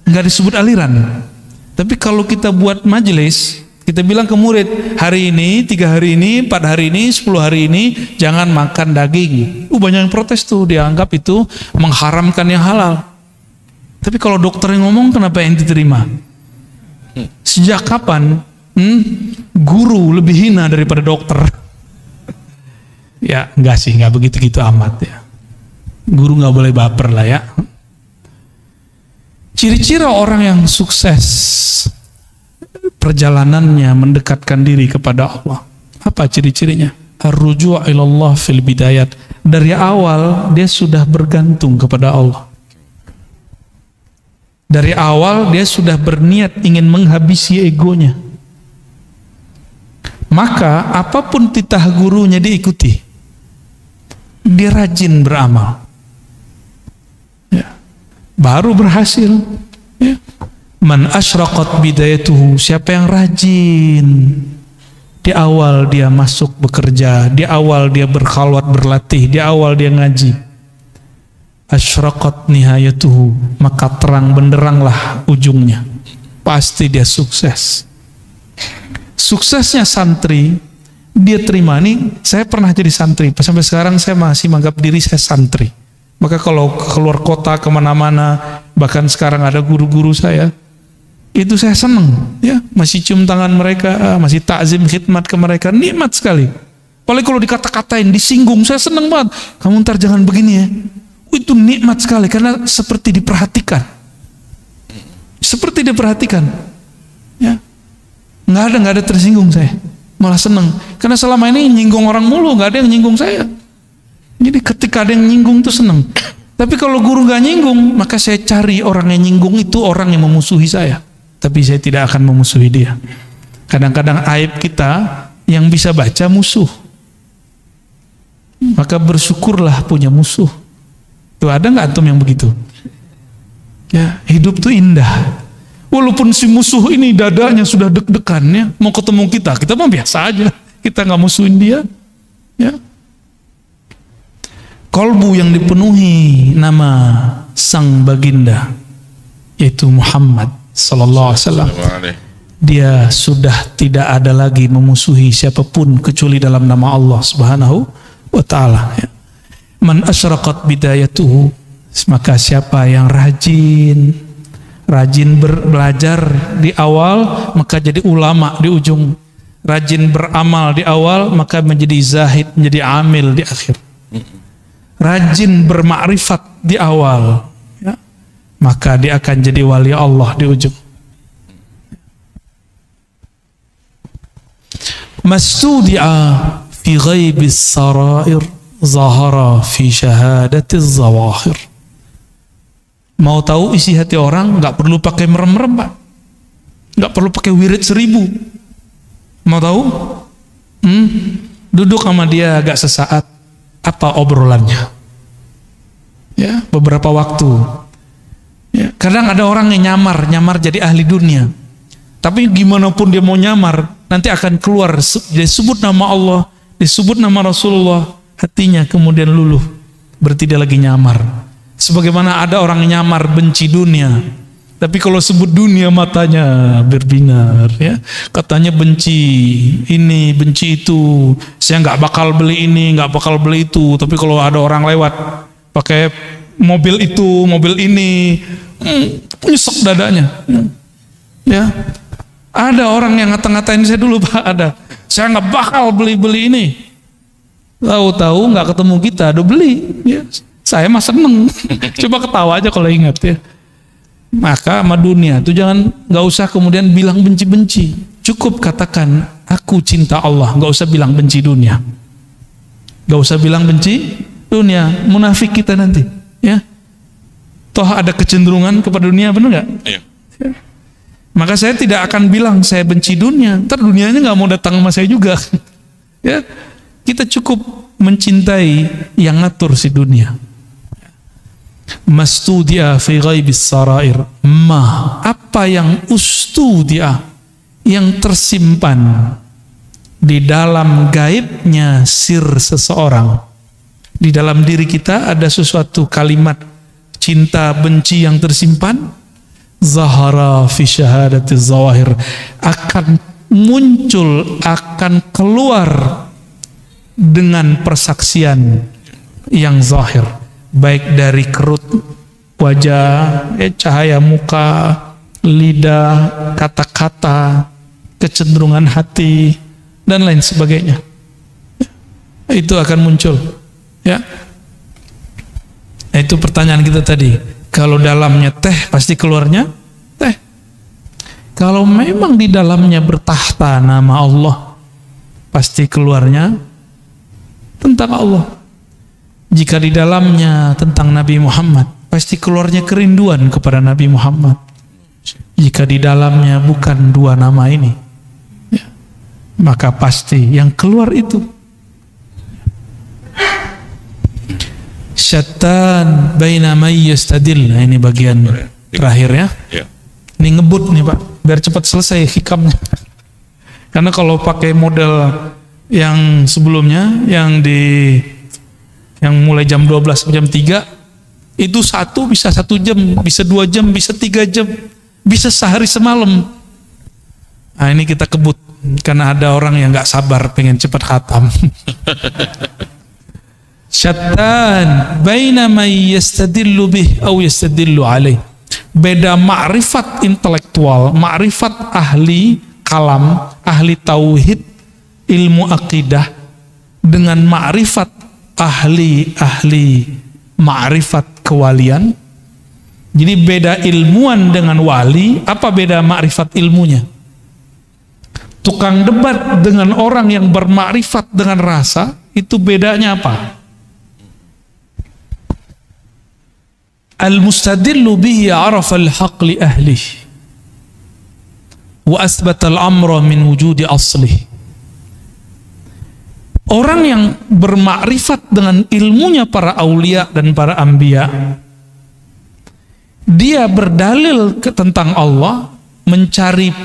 nggak disebut aliran. Tapi kalau kita buat majelis, kita bilang ke murid, hari ini, 3 hari ini, 4 hari ini, 10 hari ini, jangan makan daging. Banyak yang protes tuh, dianggap itu mengharamkan yang halal. Tapi kalau dokter yang ngomong, kenapa yang diterima? Sejak kapan guru lebih hina daripada dokter? Ya enggak sih, enggak begitu-gitu amat ya. Guru nggak boleh baper lah ya. Ciri-ciri orang yang sukses perjalanannya mendekatkan diri kepada Allah. Apa ciri-cirinya? Ar-ruju' ilallah fil bidayat. Dari awal dia sudah bergantung kepada Allah. Dari awal dia sudah berniat ingin menghabisi egonya. Maka apapun titah gurunya diikuti. Dia rajin beramal ya, baru berhasil ya. Man asyraqat bidayatuhu, siapa yang rajin di awal dia masuk bekerja, di awal dia berkhalwat berlatih, di awal dia ngaji, asyraqat nihayatuhu, maka terang benderanglah ujungnya, pasti dia sukses. Suksesnya santri dia terima. Nih saya pernah jadi santri, sampai sekarang saya masih menganggap diri saya santri. Maka kalau keluar kota kemana-mana, bahkan sekarang ada guru-guru saya, itu saya seneng ya, masih cium tangan mereka, masih takzim khidmat ke mereka, nikmat sekali. Apalagi kalau dikata-katain, disinggung, saya seneng banget. Kamu ntar jangan begini ya. Itu nikmat sekali karena seperti diperhatikan, seperti diperhatikan ya. Nggak ada tersinggung saya, malah seneng. Karena selama ini nyinggung orang mulu, nggak ada yang nyinggung saya. Jadi ketika ada yang nyinggung tuh seneng. Tapi kalau guru nggak nyinggung, maka saya cari orang yang nyinggung itu orang yang memusuhi saya. Tapi saya tidak akan memusuhi dia. Kadang-kadang aib kita yang bisa baca musuh. Maka bersyukurlah punya musuh. Tuh ada nggak antum yang begitu? Ya, hidup tuh indah. Walaupun si musuh ini dadanya sudah deg-degan ya, mau ketemu kita mah biasa aja, kita nggak musuhin dia ya. Kolbu yang dipenuhi nama sang baginda yaitu Muhammad sallallahu alaihi wasallam, dia sudah tidak ada lagi memusuhi siapapun kecuali dalam nama Allah subhanahu wa ta'ala ya. Man asyraqat bidayatuhu, maka siapa yang rajin belajar di awal, maka jadi ulama di ujung. Rajin beramal di awal, maka menjadi zahid, menjadi amil di akhir. Rajin bermakrifat di awal ya, maka dia akan jadi wali Allah di ujung. Mastudi'a fi ghaibis sarair, zahara fi syahadatiz zawahir. Mau tahu isi hati orang, nggak perlu pakai merem-merem Pak, nggak perlu pakai wirid 1000. Mau tahu? Duduk sama dia agak sesaat, apa obrolannya? Ya, beberapa waktu. Ya, kadang ada orang yang nyamar jadi ahli dunia. Tapi gimana pun dia mau nyamar, nanti akan keluar disebut nama Allah, disebut nama Rasulullah, hatinya kemudian luluh, berarti dia lagi nyamar. Sebagaimana ada orang nyamar benci dunia, tapi kalau sebut dunia matanya berbinar ya, katanya benci ini, benci itu, saya nggak bakal beli ini, nggak bakal beli itu. Tapi kalau ada orang lewat pakai mobil itu, mobil ini, nyesek dadanya. Ya, ada orang yang ngata-ngatain saya dulu, Pak, ada. Saya nggak bakal beli ini. Tahu-tahu nggak ketemu kita, udah beli. Ya, saya mah seneng. Coba ketawa aja kalau ingat ya. Maka sama dunia itu nggak usah kemudian bilang benci-benci. Cukup katakan aku cinta Allah, nggak usah bilang benci dunia. Nggak usah bilang benci dunia, munafik kita nanti. Ya, toh ada kecenderungan kepada dunia, benar nggak? Iya. Ya. Maka saya tidak akan bilang saya benci dunia. Ntar dunianya nggak mau datang sama saya juga. Ya, kita cukup mencintai yang ngatur si dunia. Mastudia fi ghaibis sarair, apa yang ustudia, yang tersimpan di dalam gaibnya sir seseorang. Di dalam diri kita ada sesuatu kalimat cinta benci yang tersimpan. Zahara fi syahadati zawahir, akan muncul, akan keluar dengan persaksian yang zahir, baik dari kerut wajah, cahaya muka, lidah, kata-kata, kecenderungan hati, dan lain sebagainya. Itu akan muncul. Ya, itu pertanyaan kita tadi. Kalau dalamnya teh, pasti keluarnya teh. Kalau memang di dalamnya bertahta nama Allah, pasti keluarnya tentang Allah. Jika di dalamnya tentang Nabi Muhammad, pasti keluarnya kerinduan kepada Nabi Muhammad. Jika di dalamnya bukan dua nama ini, ya, maka pasti yang keluar itu syattan baina may yastadil. Nah, ini bagian terakhir ya. Ini ngebut nih Pak, biar cepat selesai hikamnya. Karena kalau pakai model yang sebelumnya, yang mulai jam 12 sampai jam 3, itu satu bisa 1 jam, bisa 2 jam, bisa 3 jam, bisa sehari semalam. Nah, ini kita kebut karena ada orang yang nggak sabar pengen cepat khatam. Syattan baina may yastadillu bih aw yastadillu alaih. Beda ma'rifat intelektual, ma'rifat ahli kalam, ahli tauhid, ilmu akidah, dengan ma'rifat ahli ma'rifat kewalian. Jadi beda ilmuwan dengan wali. Apa beda ma'rifat ilmunya? Tukang debat dengan orang yang bermakrifat dengan rasa, itu bedanya apa? Al-mustadillu bihi arafa al-haq li ahlih wa asbata al-amra min wujudi aslih. Orang yang bermakrifat dengan ilmunya para aulia dan para anbiya, dia berdalil tentang Allah, mencari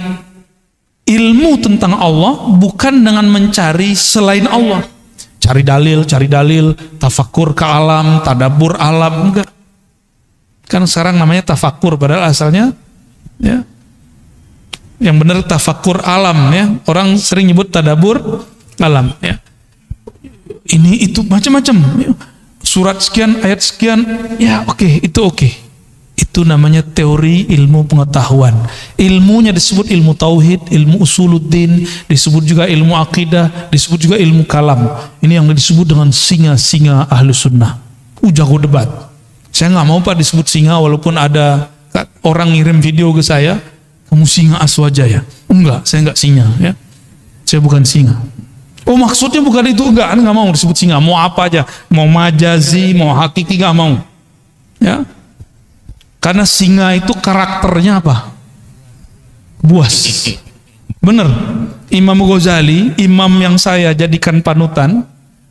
ilmu tentang Allah bukan dengan mencari selain Allah. Cari dalil, tafakur ke alam, tadabur alam, enggak. Kan sekarang namanya tafakur, padahal asalnya ya, yang benar tafakur alam ya. Orang sering nyebut tadabur alam ya. Ini itu macam-macam ya. Surat sekian, ayat sekian, ya oke, itu oke. Itu namanya teori ilmu pengetahuan. Ilmunya disebut ilmu tauhid, ilmu usuluddin, disebut juga ilmu akidah, disebut juga ilmu kalam. Ini yang disebut dengan singa-singa ahlu sunnah. Jago debat. Saya nggak mau Pak disebut singa, walaupun ada orang ngirim video ke saya, kamu singa Aswajaya. Enggak, saya nggak singa ya. Saya bukan singa. Oh maksudnya bukan itu, enggak mau disebut singa. Mau apa aja, mau majazi, mau hakiki, nggak mau. Ya. Karena singa itu karakternya apa? Buas. Bener. Imam Ghazali, imam yang saya jadikan panutan,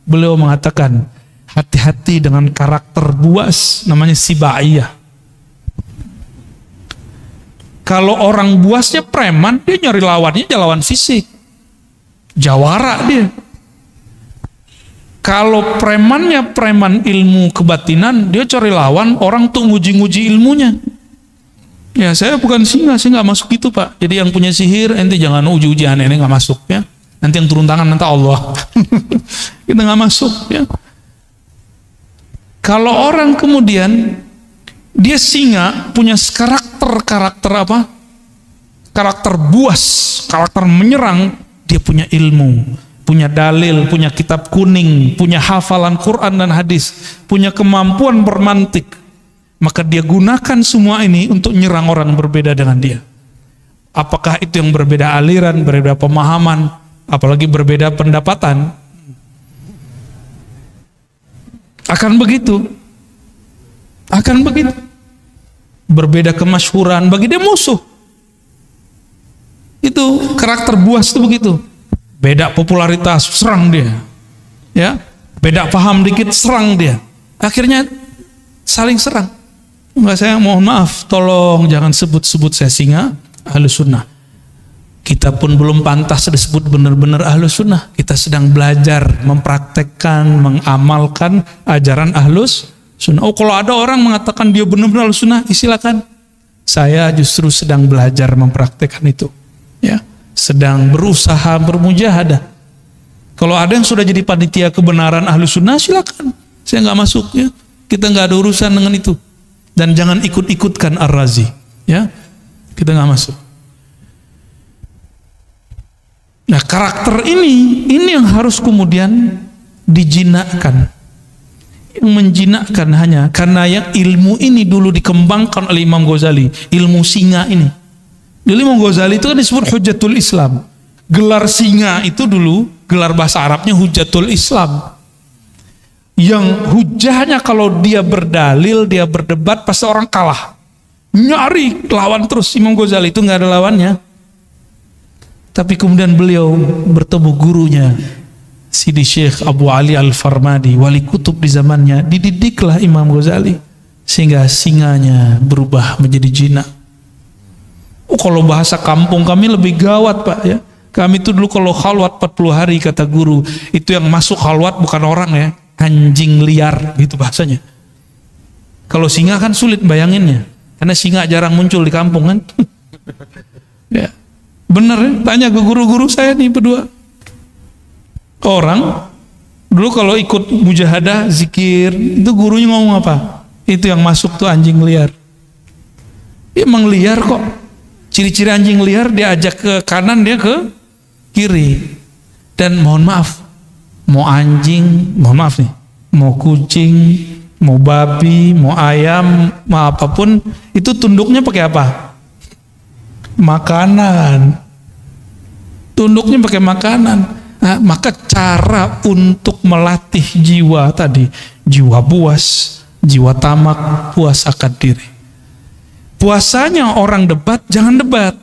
beliau mengatakan, hati-hati dengan karakter buas, namanya sibaiyah. Kalau orang buasnya preman, dia nyari lawannya lawan fisik, jawara dia. Kalau premannya preman ilmu kebatinan, dia cari lawan orang tuh nguji-nguji ilmunya. Ya saya bukan singa, saya nggak masuk itu Pak. Jadi yang punya sihir, ente jangan uji-ujian, ini nggak masuk ya. Nanti yang turun tangan nanti Allah. Kita nggak masuk ya. Kalau orang kemudian dia singa, punya karakter apa? Karakter buas, karakter menyerang, dia punya ilmu, punya dalil, punya kitab kuning, punya hafalan Quran dan hadis, punya kemampuan bermantik, maka dia gunakan semua ini untuk nyerang orang berbeda dengan dia. Apakah itu yang berbeda aliran, berbeda pemahaman, apalagi berbeda pendapatan? Akan begitu. Berbeda kemasyhuran, bagi dia musuh. Itu karakter buas itu begitu. Beda popularitas, serang dia. Ya, beda paham dikit, serang dia. Akhirnya saling serang. Enggak, saya mohon maaf, tolong jangan sebut-sebut saya singa Ahlus Sunnah. Kita pun belum pantas disebut benar-benar Ahlus Sunnah. Kita sedang belajar, mempraktekkan, mengamalkan ajaran Ahlus Sunnah. Oh, kalau ada orang mengatakan dia benar-benar Ahlus Sunnah, silakan. Saya justru sedang belajar mempraktekkan itu. Ya, sedang berusaha bermujahadah. Kalau ada yang sudah jadi panitia kebenaran Ahlus Sunnah, silakan. Saya nggak masuk, ya. Kita nggak ada urusan dengan itu. Dan jangan ikut-ikutkan Ar-Razi, ya. Kita nggak masuk. Nah, karakter ini yang harus kemudian dijinakkan. Yang menjinakkan hanya karena yang ilmu ini dulu dikembangkan oleh Imam Ghazali, ilmu singa ini. Dulu Imam Ghazali itu kan disebut Hujjatul Islam. Gelar singa itu dulu, gelar bahasa Arabnya Hujjatul Islam. Yang hujahnya kalau dia berdalil, dia berdebat, pasti orang kalah. Nyari lawan terus. Imam Ghazali itu nggak ada lawannya. Tapi kemudian beliau bertemu gurunya, Sidi Syekh Abu Ali Al-Farmadi, wali kutub di zamannya. Dididiklah Imam Ghazali sehingga singanya berubah menjadi jinak. Oh, kalau bahasa kampung kami lebih gawat, Pak, ya. Kami itu dulu kalau khalwat 40 hari kata guru, itu yang masuk khalwat bukan orang, ya, anjing liar gitu bahasanya. Kalau singa kan sulit bayanginnya, karena singa jarang muncul di kampung kan. Ya. Bener, ya? Tanya ke guru-guru saya nih berdua. Orang dulu kalau ikut mujahadah zikir, itu gurunya ngomong apa? Itu yang masuk tuh anjing liar. Emang liar kok. Ciri-ciri anjing liar, dia ajak ke kanan, dia ke kiri. Dan mohon maaf, mau anjing, mohon maaf nih, mau kucing, mau babi, mau ayam, mau apapun, itu tunduknya pakai apa? Makanan. Tunduknya pakai makanan. Nah, maka cara untuk melatih jiwa tadi, jiwa buas, jiwa tamak, puasakan diri. Puasanya orang debat, jangan debat.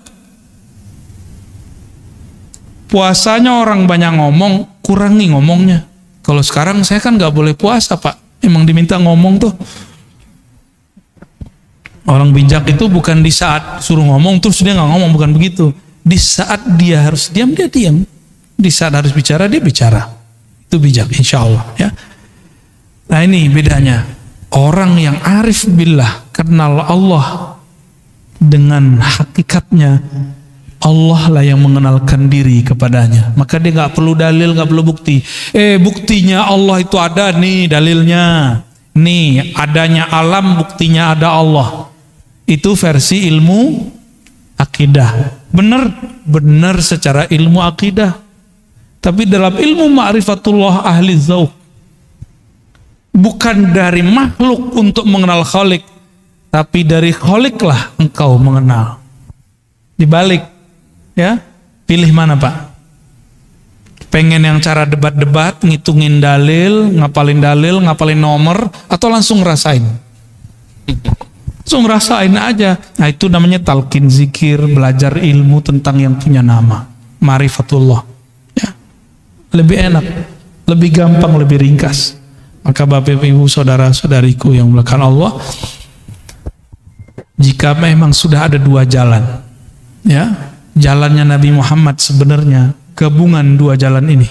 Puasanya orang banyak ngomong, kurangi ngomongnya. Kalau sekarang saya kan nggak boleh puasa, Pak. Emang diminta ngomong tuh. Orang bijak itu bukan di saat suruh ngomong terus dia nggak ngomong, bukan begitu. Di saat dia harus diam, dia diam. Di saat harus bicara, dia bicara. Itu bijak, insya Allah, ya. Nah, ini bedanya. Orang yang arif billah, kenal Allah dengan hakikatnya, Allah lah yang mengenalkan diri kepadanya. Maka dia nggak perlu dalil, nggak perlu bukti. Buktinya Allah itu ada nih, dalilnya. Nih, adanya alam, buktinya ada Allah. Itu versi ilmu akidah. Benar secara ilmu akidah. Tapi dalam ilmu ma'rifatullah ahli dzauq, bukan dari makhluk untuk mengenal Khalik, tapi dari Khaliklah engkau mengenal. Dibalik, ya. Pilih mana, Pak? Pengen yang cara debat-debat, ngitungin dalil, ngapalin nomor, atau langsung rasain? Langsung rasain aja. Nah, itu namanya talqin zikir, belajar ilmu tentang yang punya nama, ma'rifatullah. Ya. Lebih enak, lebih gampang, lebih ringkas. Maka Bapak Ibu saudara-saudariku yang dimuliakan Allah, jika memang sudah ada dua jalan, ya, jalannya Nabi Muhammad sebenarnya gabungan dua jalan ini,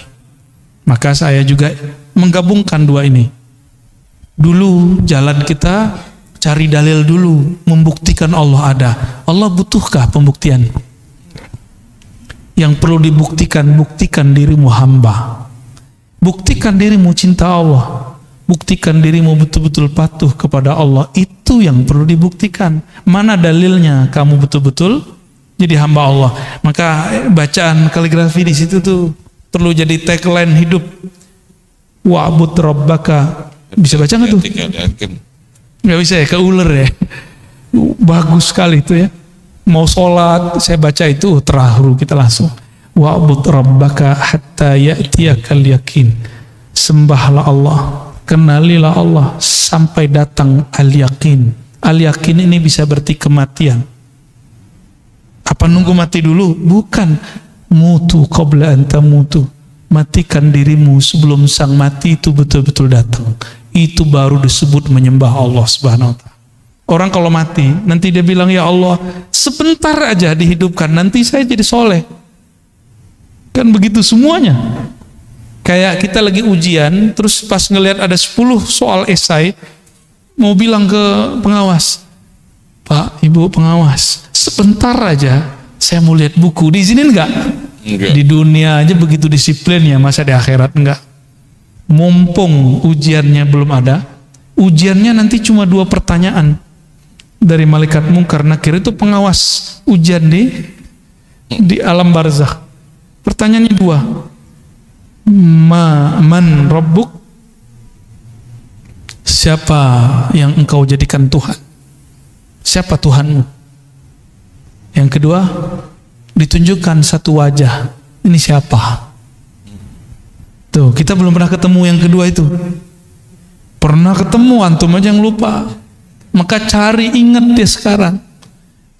maka saya juga menggabungkan dua ini. Dulu jalan kita cari dalil dulu, membuktikan Allah ada. Allah butuhkah pembuktian? Yang perlu dibuktikan, buktikan dirimu hamba, buktikan dirimu cinta Allah, Buktikan dirimu betul-betul patuh kepada Allah. Itu yang perlu dibuktikan. Mana dalilnya kamu betul-betul jadi hamba Allah? Maka bacaan kaligrafi di situ tuh perlu jadi tagline hidup. Wa'bud rabbaka. Bisa baca nggak tuh? Nggak bisa ya, keuler ya. Bagus sekali itu ya. Mau sholat, saya baca itu terharu kita langsung. Wa'bud rabbaka hatta ya'tiyakal yakin. Sembahlah Allah, kenalilah Allah sampai datang al-yakin. Al-yakin ini bisa berarti kematian. Apa nunggu mati dulu? Bukan. Mutu qabla an tamutu. Matikan dirimu sebelum sang mati itu betul-betul datang. Itu baru disebut menyembah Allah Subhanahu wa ta'ala. Orang kalau mati, nanti dia bilang, ya Allah, sebentar aja dihidupkan, nanti saya jadi soleh. Kan begitu semuanya. Kayak kita lagi ujian, terus pas ngelihat ada 10 soal esai, mau bilang ke pengawas, Pak, Ibu pengawas, sebentar aja saya mau lihat buku. Diizinin enggak? Enggak. Di dunia aja begitu disiplin ya, masa di akhirat enggak? Mumpung ujiannya belum ada, ujiannya nanti cuma 2 pertanyaan dari malaikat mungkar nakir, itu pengawas ujian di alam barzakh. Pertanyaannya 2. Man rabbuk? Siapa yang engkau jadikan Tuhan? Siapa Tuhanmu? Yang kedua, ditunjukkan satu wajah. Ini siapa? Tuh, kita belum pernah ketemu yang kedua itu. Pernah ketemu, antum aja yang lupa. Maka cari, ingat dia sekarang.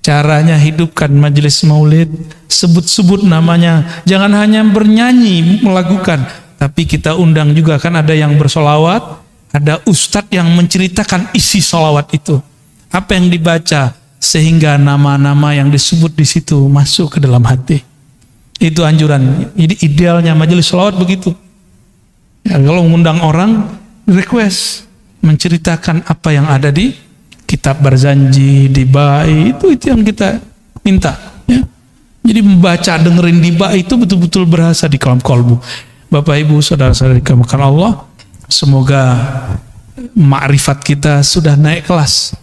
Caranya hidupkan majelis maulid, sebut-sebut namanya. Jangan hanya bernyanyi, melakukan, tapi kita undang juga. Kan ada yang bersolawat, ada ustadz yang menceritakan isi solawat itu. Apa yang dibaca, sehingga nama-nama yang disebut di situ masuk ke dalam hati. Itu anjuran. Jadi idealnya majelis solawat begitu. Ya, kalau mengundang orang, request menceritakan apa yang ada di kitab Barzanji, di Ba'i, itu yang kita minta. Ya. Jadi membaca, dengerin di Ba'i itu betul-betul berasa di kalam kolbu. Bapak Ibu, saudara-saudari dimuliakan Allah, semoga makrifat kita sudah naik kelas.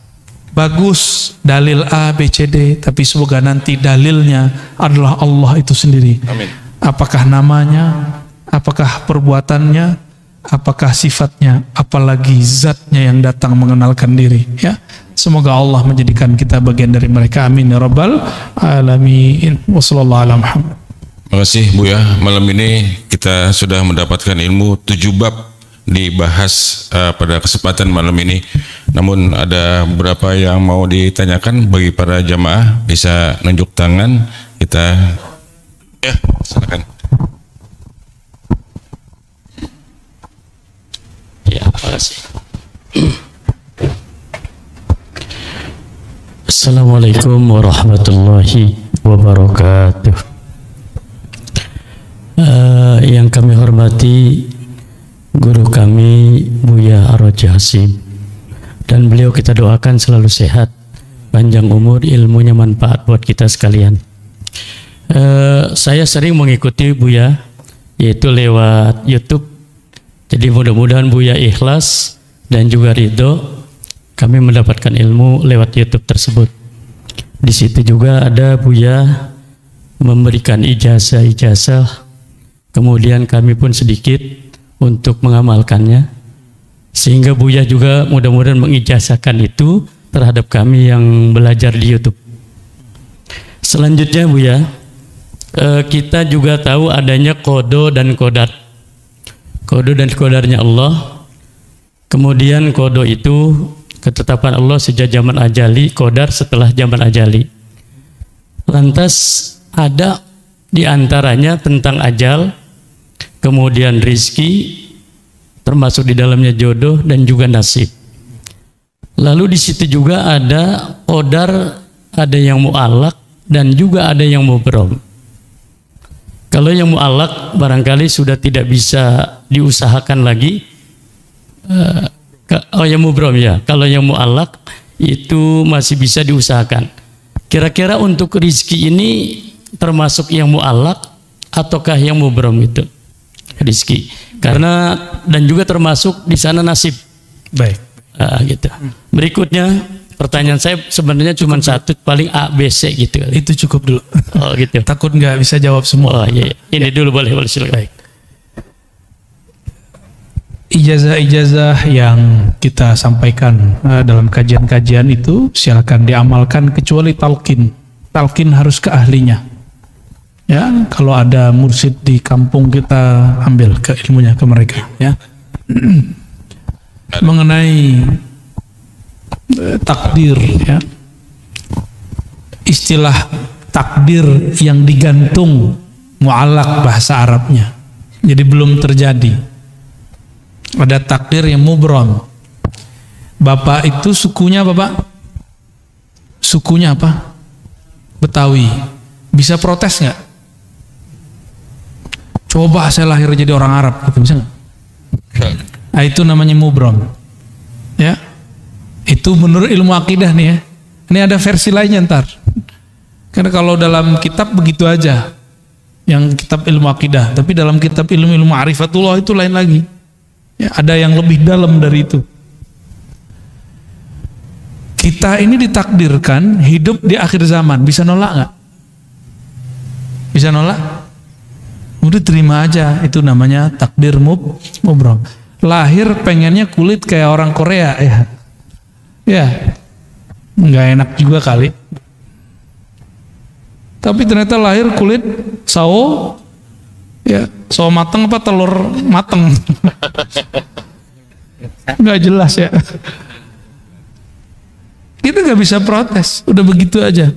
Bagus dalil A, B, C, D, tapi semoga nanti dalilnya adalah Allah itu sendiri. Amin. Apakah namanya, apakah perbuatannya, apakah sifatnya, apalagi zatnya yang datang mengenalkan diri. Ya, semoga Allah menjadikan kita bagian dari mereka. Amin ya rabbal alamin. Wassallallahu ala Muhammad. Terima kasih Bu ya. Malam ini kita sudah mendapatkan ilmu 7 bab dibahas pada kesempatan malam ini. Namun ada beberapa yang mau ditanyakan bagi para jamaah, bisa nunjuk tangan. Kita ya, silakan. Ya, terima kasih. Assalamualaikum warahmatullahi wabarakatuh. Yang kami hormati guru kami Buya Ar-Raji Hasim, dan beliau kita doakan selalu sehat, panjang umur, ilmunya manfaat buat kita sekalian. Saya sering mengikuti Buya, yaitu lewat YouTube. Jadi mudah-mudahan Buya ikhlas dan juga ridho kami mendapatkan ilmu lewat YouTube tersebut. Di situ juga ada Buya memberikan ijazah-ijazah, kemudian kami pun sedikit untuk mengamalkannya, sehingga Buya juga mudah-mudahan mengijazahkan itu terhadap kami yang belajar di YouTube. Selanjutnya Buya, kita juga tahu adanya kodo dan kodar. Kodo dan kodarnya Allah. Kemudian kodo itu ketetapan Allah sejak zaman ajali, kodar setelah zaman ajali. Lantas ada di antaranya tentang ajal, kemudian rizki, termasuk di dalamnya jodoh dan juga nasib. Lalu di situ juga ada qadar, ada yang mu'allaq dan juga ada yang mubrom. Kalau yang mu'allaq barangkali sudah tidak bisa diusahakan lagi. Yang mubrom ya. Kalau yang mu'allaq itu masih bisa diusahakan. Kira-kira untuk rizki ini termasuk yang mu'allaq ataukah yang mubrom itu? Rizki. Karena dan juga termasuk di sana nasib. Baik. Gitu. Berikutnya pertanyaan saya sebenarnya cuma satu, paling A, B, C gitu. Itu cukup dulu. Oh gitu. Takut nggak bisa jawab semua. Oh iya. Ini dulu boleh silakan. Baik. Ijazah-ijazah yang kita sampaikan dalam kajian-kajian itu silakan diamalkan kecuali talqin. Talqin harus ke ahlinya. Ya, kalau ada mursyid di kampung kita ambil ke ilmunya ke mereka. Ya. Mengenai takdir, ya, istilah takdir yang digantung mu'allaq bahasa Arabnya, jadi belum terjadi. Ada takdir yang mubrom. Bapak itu sukunya Bapak, sukunya apa? Betawi. Bisa protes nggak? Coba saya lahir jadi orang Arab, gitu, bisa nggak? Nah, itu namanya mubrom. Ya, itu menurut ilmu akidah nih ya. Ini ada versi lainnya ntar. Karena kalau dalam kitab begitu aja, yang kitab ilmu akidah. Tapi dalam kitab ilmu ma'rifatullah itu lain lagi. Ya, ada yang lebih dalam dari itu. Kita ini ditakdirkan hidup di akhir zaman. Bisa nolak nggak? Bisa nolak? Udah terima aja. Itu namanya takdir mubrom. Lahir pengennya kulit kayak orang Korea ya. Ya, nggak enak juga kali. Tapi ternyata lahir kulit sawo, ya sawo mateng apa telur mateng, nggak jelas ya. Kita nggak bisa protes, udah begitu aja.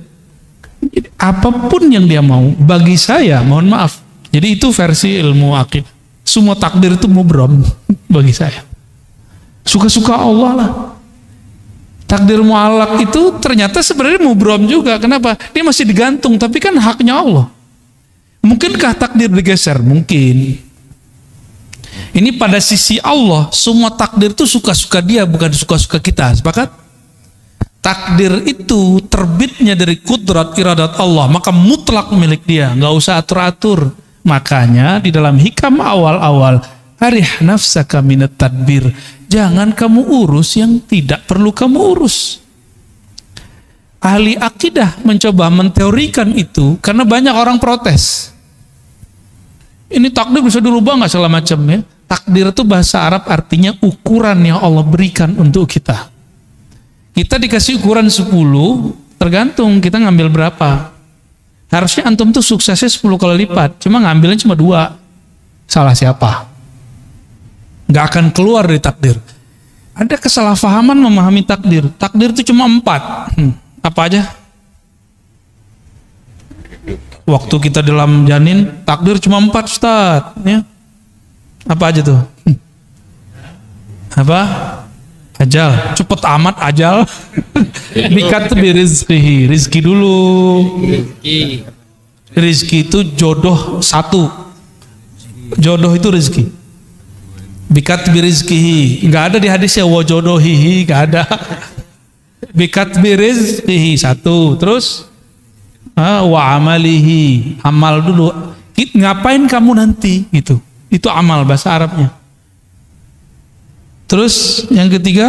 Jadi, apapun yang dia mau, bagi saya, mohon maaf. Jadi itu versi ilmu akidah. Semua takdir itu mubrom bagi saya. Suka-suka Allah lah. Takdir mu'allaq itu ternyata sebenarnya mubrom juga. Kenapa? Dia masih digantung, tapi kan haknya Allah. Mungkinkah takdir digeser? Mungkin. Ini pada sisi Allah, semua takdir itu suka-suka dia, bukan suka-suka kita. Sepakat? Takdir itu terbitnya dari kudrat iradat Allah, maka mutlak milik dia, nggak usah atur-atur. Makanya di dalam hikam awal-awal, arih nafsaka minat tadbir, jangan kamu urus yang tidak perlu kamu urus. Ahli akidah mencoba menteorikan itu karena banyak orang protes. Ini takdir bisa dirubah nggak segala macam ya. Takdir itu bahasa Arab artinya ukuran yang Allah berikan untuk kita. Kita dikasih ukuran 10, tergantung kita ngambil berapa. Harusnya antum tuh suksesnya 10 kali lipat, cuma ngambilnya cuma 2. Salah siapa? Nggak akan keluar dari takdir. Ada kesalahpahaman memahami takdir. Takdir itu cuma 4. Apa aja? Waktu kita dalam janin, takdir cuma 4, Ustaz. Ya. Apa aja tuh? Apa? Ajal. Cepet amat ajal. Bikat birizqihi. Rizki dulu. Rizki itu jodoh 1. Jodoh itu rizki. Bikat birizqihi. Nggak ada di hadisnya wajodohihi, nggak ada. Bikat birizqihi 1. Terus wa amalihi, amal dulu. Ngapain kamu nanti? Gitu. Itu amal bahasa Arabnya. Terus yang ketiga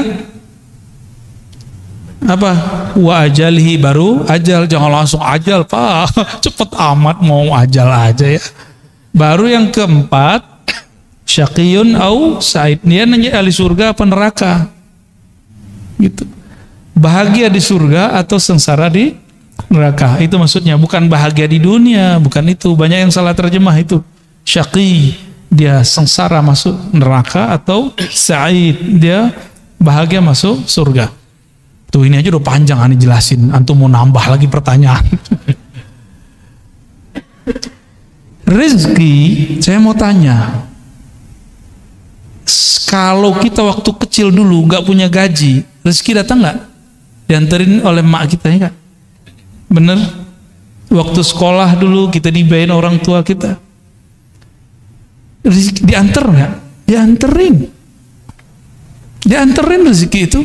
apa? Wa ajalihi, baru ajal. Jangan langsung ajal, Pak. Cepet amat mau ajal aja ya. Baru yang keempat, syaqiyun au sa'id. Dia nanya ahli surga apa neraka. Gitu. Bahagia di surga atau sengsara di neraka. Itu maksudnya, bukan bahagia di dunia, bukan itu. Banyak yang salah terjemah itu. Syaqi, dia sengsara masuk neraka, atau sa'id, dia bahagia masuk surga. Tuh ini aja udah panjang ani jelasin. Antum mau nambah lagi pertanyaan. Rezeki, saya mau tanya. Kalau kita waktu kecil dulu nggak punya gaji, rezeki datang nggak? Dianterin oleh mak kita ya kan? Bener? Waktu sekolah dulu kita dibayarin orang tua kita. Rezeki diantar nggak? Dianterin rezeki itu.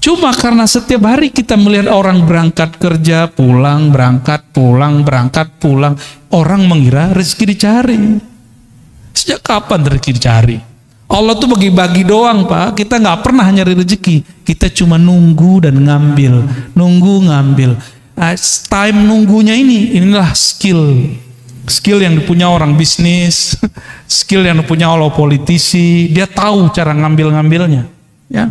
Cuma karena setiap hari kita melihat orang berangkat kerja, pulang, berangkat, pulang, orang mengira rezeki dicari. Sejak kapan rezeki dicari? Allah tuh bagi-bagi doang Pak. Kita nggak pernah nyari rezeki. Kita cuma nunggu dan ngambil, nunggu ngambil. Time nunggunya inilah skill yang dipunya orang bisnis, skill yang dipunya oleh politisi. Dia tahu cara ngambilnya. Ya,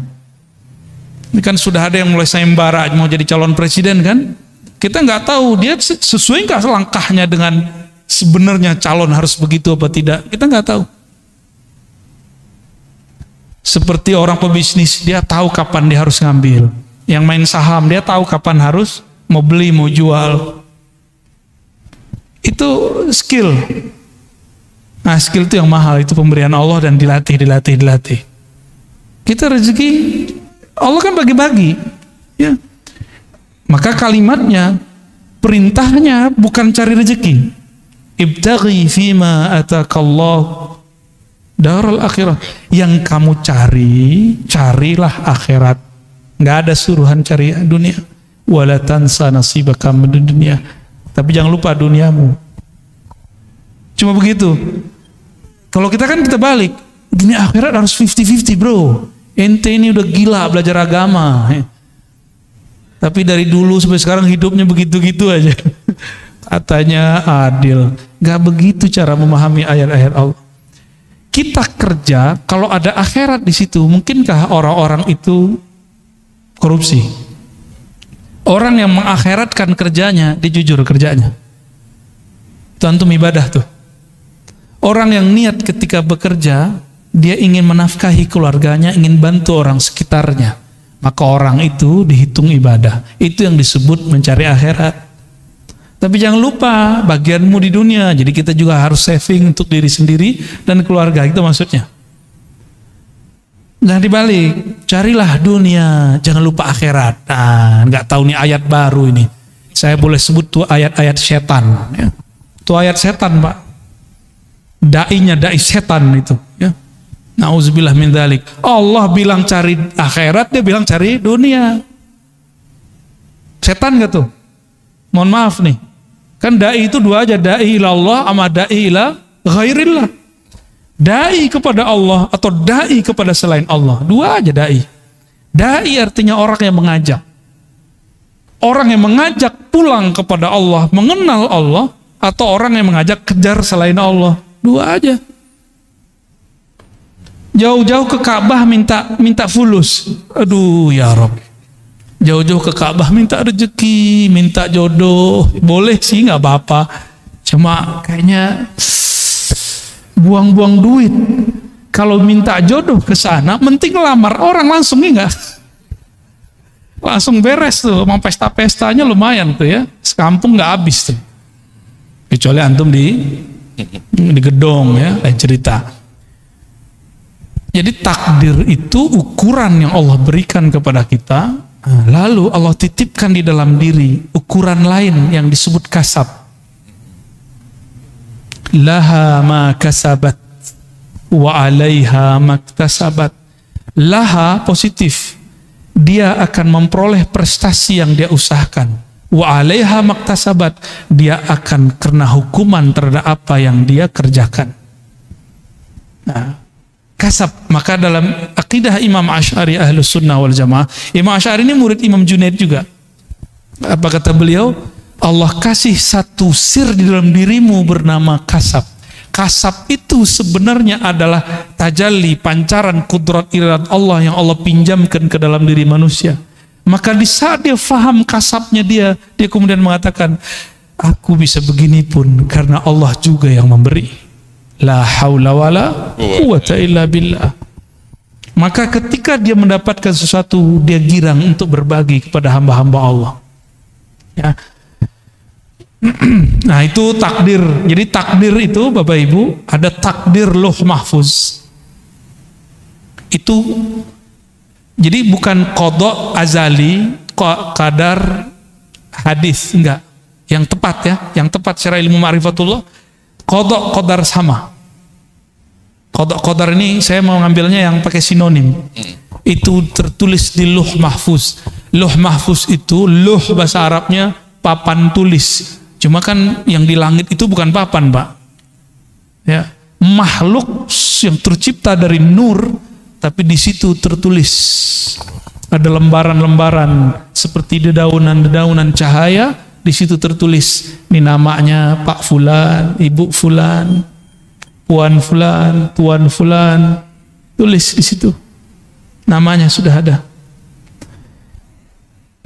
ini kan sudah ada yang mulai sayembara mau jadi calon presiden kan? Kita nggak tahu dia sesuai nggak langkahnya dengan sebenarnya calon harus begitu apa tidak. Kita nggak tahu. Seperti orang pebisnis, dia tahu kapan dia harus ngambil. Yang main saham, dia tahu kapan harus mau beli, mau jual. Itu skill. Nah, skill itu yang mahal, itu pemberian Allah dan dilatih. Kita rezeki, Allah kan bagi-bagi. Ya. Maka kalimatnya, perintahnya bukan cari rezeki. Ibtaghi fima atakallah darul akhirah. Yang kamu carilah akhirat. Nggak ada suruhan cari dunia. Wala tansa nasibaka minad dunya. Tapi jangan lupa duniamu. Cuma begitu. Kalau kita balik. Dunia akhirat harus 50-50 bro. Ente ini udah gila belajar agama. Tapi dari dulu sampai sekarang hidupnya begitu-gitu aja. Katanya adil. Gak begitu cara memahami ayat-ayat Allah. Kita kerja, kalau ada akhirat di situ, mungkinkah orang-orang itu korupsi? Orang yang mengakhiratkan kerjanya, dia jujur kerjanya. Itu antum ibadah tuh. Orang yang niat ketika bekerja, dia ingin menafkahi keluarganya, ingin bantu orang sekitarnya. Maka orang itu dihitung ibadah. Itu yang disebut mencari akhirat. Tapi jangan lupa bagianmu di dunia. Jadi kita juga harus saving untuk diri sendiri dan keluarga. Itu maksudnya. Jangan dibalik. Carilah dunia. Jangan lupa akhirat. Nah, nggak tahu nih ayat baru ini. Saya boleh sebut tuh ayat-ayat setan. Ya. Tuh ayat setan Pak. Dai setan itu. Ya. Nauzubillah min dzalik. Allah bilang cari akhirat, dia bilang cari dunia. Setan gak tuh? Mohon maaf nih. Kan dai itu dua aja, dai ila Allah sama dai ila ghairillah. Dai kepada Allah atau dai kepada selain Allah. Dua aja dai. Dai artinya orang yang mengajak. Orang yang mengajak pulang kepada Allah, mengenal Allah, atau orang yang mengajak kejar selain Allah. Dua aja. Jauh-jauh ke Ka'bah minta fulus. Aduh ya Rabb. Jauh-jauh ke Ka'bah minta rezeki, minta jodoh. Boleh sih nggak apa-apa. Cuma kayaknya buang-buang duit. Kalau minta jodoh ke sana, mending lamar orang langsung enggak. Langsung beres tuh, mau pesta-pestanya lumayan tuh ya. Sekampung nggak habis tuh. Kecuali antum di gedong ya, lain cerita. Jadi takdir itu ukuran yang Allah berikan kepada kita, lalu Allah titipkan di dalam diri ukuran lain yang disebut kasab. Laha ma kasabat wa alaiha maktasabat. Laha positif, dia akan memperoleh prestasi yang dia usahakan. Wa alaiha maktasabat, dia akan kena hukuman terhadap apa yang dia kerjakan. Nah, kasab. Maka dalam akidah Imam Asy'ari Ahlus Sunnah wal Jamaah, Imam Asy'ari ini murid Imam Junaid juga. Apa kata beliau? Allah kasih satu sir di dalam dirimu bernama kasab. Kasab itu sebenarnya adalah tajalli, pancaran kudrat iradat Allah yang Allah pinjamkan ke dalam diri manusia. Maka di saat dia faham kasabnya dia kemudian mengatakan, aku bisa begini pun karena Allah juga yang memberi. La haula wala quwwata illa billah. Maka ketika dia mendapatkan sesuatu, dia girang untuk berbagi kepada hamba-hamba Allah. Ya. Nah itu takdir. Jadi takdir itu Bapak Ibu, ada takdir Lauh Mahfuz. Itu jadi bukan qada azali, qadar hadis, enggak. Yang tepat ya, yang tepat secara ilmu ma'rifatullah, qadar sama. Qadar ini saya mau ngambilnya yang pakai sinonim. Itu tertulis di Lauh Mahfuz. Lauh Mahfuz itu, lauh bahasa Arabnya papan tulis. Cuma kan yang di langit itu bukan papan, Pak. Ya, makhluk yang tercipta dari nur, tapi di situ tertulis ada lembaran-lembaran seperti dedaunan-dedaunan cahaya. Di situ tertulis, ini namanya Pak Fulan, Ibu Fulan, Puan Fulan, Tuan Fulan. Tulis di situ, namanya sudah ada.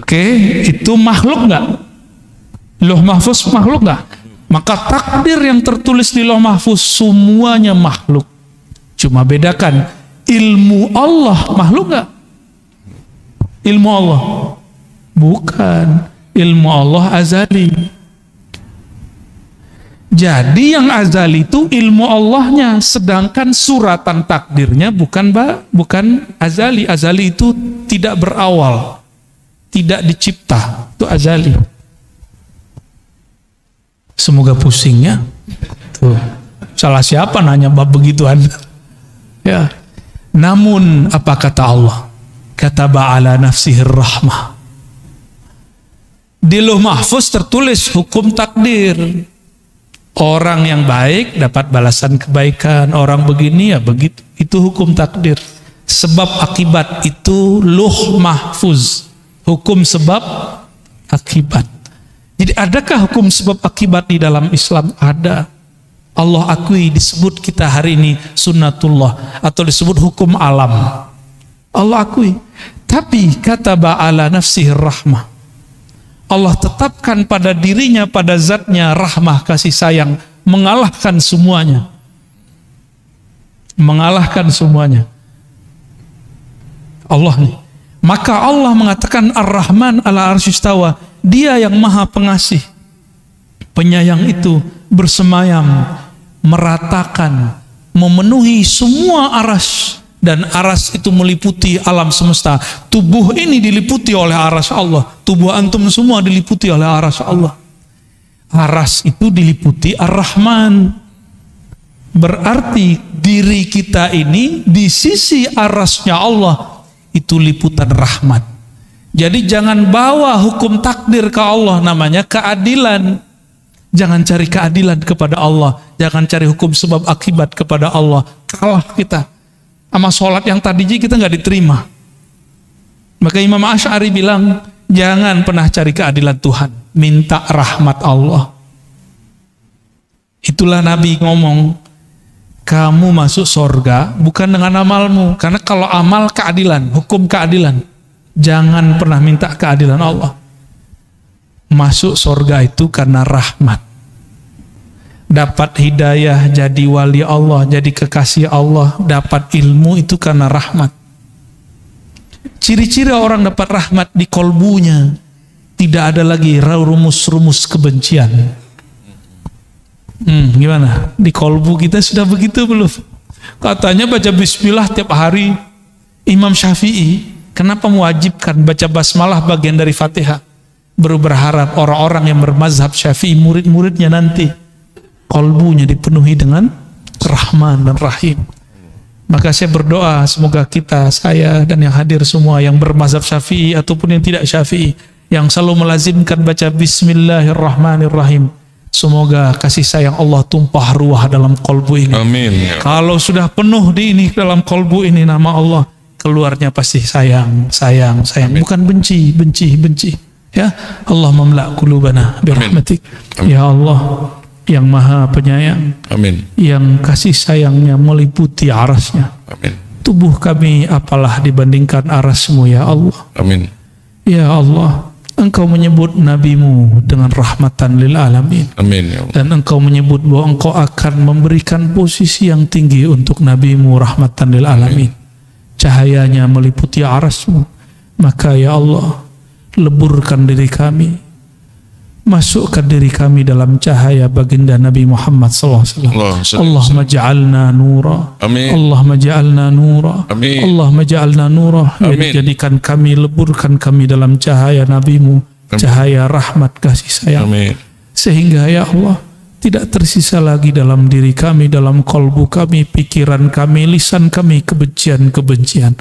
Oke, itu makhluk nggak? Lauh Mahfuz makhluk nggak? Maka takdir yang tertulis di Lauh Mahfuz semuanya makhluk. Cuma bedakan, ilmu Allah makhluk nggak? Ilmu Allah bukan. Ilmu Allah azali. Jadi yang azali itu ilmu Allahnya, sedangkan suratan takdirnya bukan azali. Azali itu tidak berawal, tidak dicipta, itu azali. Semoga pusingnya. Tuh, salah siapa nanya bab begituan? Ya. Namun apa kata Allah? Kataba ala nafsihir rahmah. Di Lauh Mahfuz tertulis hukum takdir. Orang yang baik dapat balasan kebaikan, orang begini ya begitu. Itu hukum takdir. Sebab akibat itu Lauh Mahfuz. Hukum sebab akibat. Jadi adakah hukum sebab akibat di dalam Islam? Ada. Allah akui, disebut kita hari ini sunnatullah atau disebut hukum alam. Allah akui. Tapi kataba ala nafsihir rahmah. Allah tetapkan pada dirinya, pada zatnya rahmah, kasih sayang, mengalahkan semuanya. Mengalahkan semuanya. Allah nih. Maka Allah mengatakan Ar-Rahman ala arsy istawa. Dia yang maha pengasih, penyayang itu bersemayam, meratakan, memenuhi semua aras. Dan aras itu meliputi alam semesta. Tubuh ini diliputi oleh aras Allah. Tubuh antum semua diliputi oleh aras Allah. Aras itu diliputi Ar-Rahman. Berarti diri kita ini di sisi arasnya Allah itu liputan rahmat. Jadi jangan bawa hukum takdir ke Allah, namanya keadilan. Jangan cari keadilan kepada Allah. Jangan cari hukum sebab akibat kepada Allah. Kalah kita. Sama sholat yang tadi kita nggak diterima. Maka Imam Asy'ari bilang, jangan pernah cari keadilan Tuhan, minta rahmat Allah. Itulah Nabi ngomong, kamu masuk surga bukan dengan amalmu, karena kalau amal keadilan, hukum keadilan. Jangan pernah minta keadilan Allah. Masuk surga itu karena rahmat. Dapat hidayah, jadi wali Allah, jadi kekasih Allah, dapat ilmu itu karena rahmat. Ciri-ciri orang dapat rahmat di kolbunya, tidak ada lagi rumus-rumus kebencian. Gimana? Di kolbu kita sudah begitu belum? Katanya baca bismillah tiap hari. Imam Syafi'i, kenapa mewajibkan baca basmalah bagian dari Fatihah? Baru berharap orang-orang yang bermazhab Syafi'i, murid-muridnya nanti kolbunya dipenuhi dengan Rahman dan Rahim. Maka saya berdoa semoga kita, saya dan yang hadir semua yang bermazhab Syafi'i ataupun yang tidak Syafi'i, yang selalu melazimkan baca Bismillahirrahmanirrahim, semoga kasih sayang Allah tumpah ruah dalam kolbu ini. Amin. Kalau sudah penuh di ini dalam kolbu ini nama Allah, keluarnya pasti sayang, sayang, sayang. Amin. Bukan benci, benci, benci. Ya Allah memla' qulubana birahmatik. Ya Allah yang maha penyayang, amin, yang kasih sayangnya meliputi arasnya, amin. Tubuh kami apalah dibandingkan arasmu ya Allah, amin. Ya Allah, Engkau menyebut nabimu dengan rahmatan lil alamin, amin ya Allah. Dan Engkau menyebut bahwa Engkau akan memberikan posisi yang tinggi untuk nabimu rahmatan lil alamin, cahayanya meliputi arasmu. Maka ya Allah, leburkan diri kami, masukkan diri kami dalam cahaya baginda Nabi Muhammad SAW. Allahumma ja'alna nura, amin. Allahumma ja'alna nura, amin. Allahumma ja'alna nura. Jadikan kami, leburkan kami dalam cahaya Nabimu, amin. Cahaya rahmat kasih sayang, amin. Sehingga ya Allah tidak tersisa lagi dalam diri kami, dalam kolbu kami, pikiran kami, lisan kami kebencian-kebencian.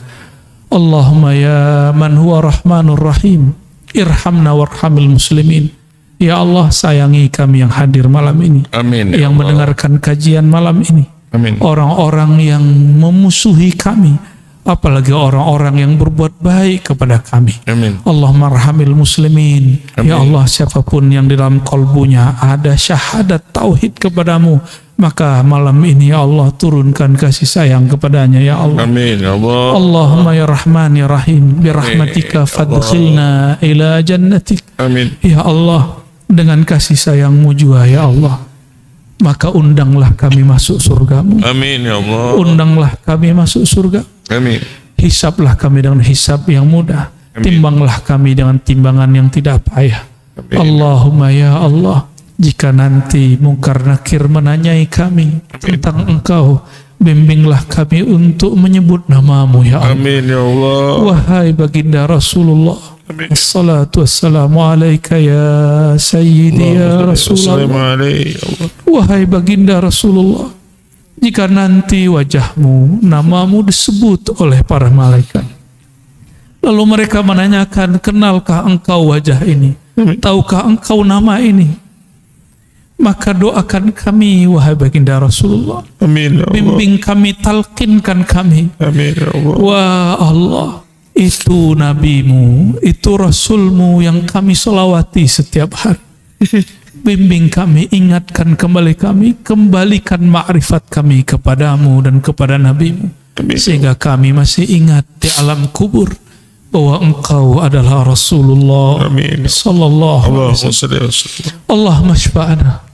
Allahumma ya man huwa rahmanur rahim, irhamna warhamil muslimin. Ya Allah, sayangi kami yang hadir malam ini, amin, yang mendengarkan kajian malam ini. Amin. Orang-orang yang memusuhi kami, apalagi orang-orang yang berbuat baik kepada kami. Amin. Allahumma arhamil muslimin. Amin. Ya Allah, siapapun yang di dalam kalbunya ada syahadat tauhid kepadamu, maka malam ini ya Allah turunkan kasih sayang kepadanya ya Allah. Amin ya Allah. Allahumma ya Rahman ya Rahim, birahmatika fadkhilna ila jannatik. Amin. Ya Allah, dengan kasih sayangmu juga ya Allah, maka undanglah kami masuk surgamu. Amin ya Allah. Undanglah kami masuk surga. Amin. Hisablah kami dengan hisab yang mudah. Amin. Timbanglah kami dengan timbangan yang tidak payah. Amin. Allahumma ya Allah, jika nanti Munkar Nakir menanyai kami tentang Engkau, bimbinglah kami untuk menyebut namamu ya Allah. Amin ya Allah. Wahai baginda Rasulullah, Amin. assalatu wassalamu alaika ya sayyidi ya Rasulullah. Wahai baginda Rasulullah, jika nanti wajahmu, namamu disebut oleh para malaikat, lalu mereka menanyakan, kenalkah engkau wajah ini? Tahukah engkau nama ini? Maka doakan kami, wahai baginda Rasulullah. Amin ya Allah. Bimbing kami, talqinkan kami. Amin ya Allah. Wah Allah, itu nabimu, itu rasulmu yang kami selawati setiap hari. Bimbing kami, ingatkan kembali kami, kembalikan ma'rifat kami kepadamu dan kepada nabimu, sehingga kami masih ingat di alam kubur bahwa engkau adalah Rasulullah. Amin. Sallallahu alaihi wasallam. Allahumma syfa'na,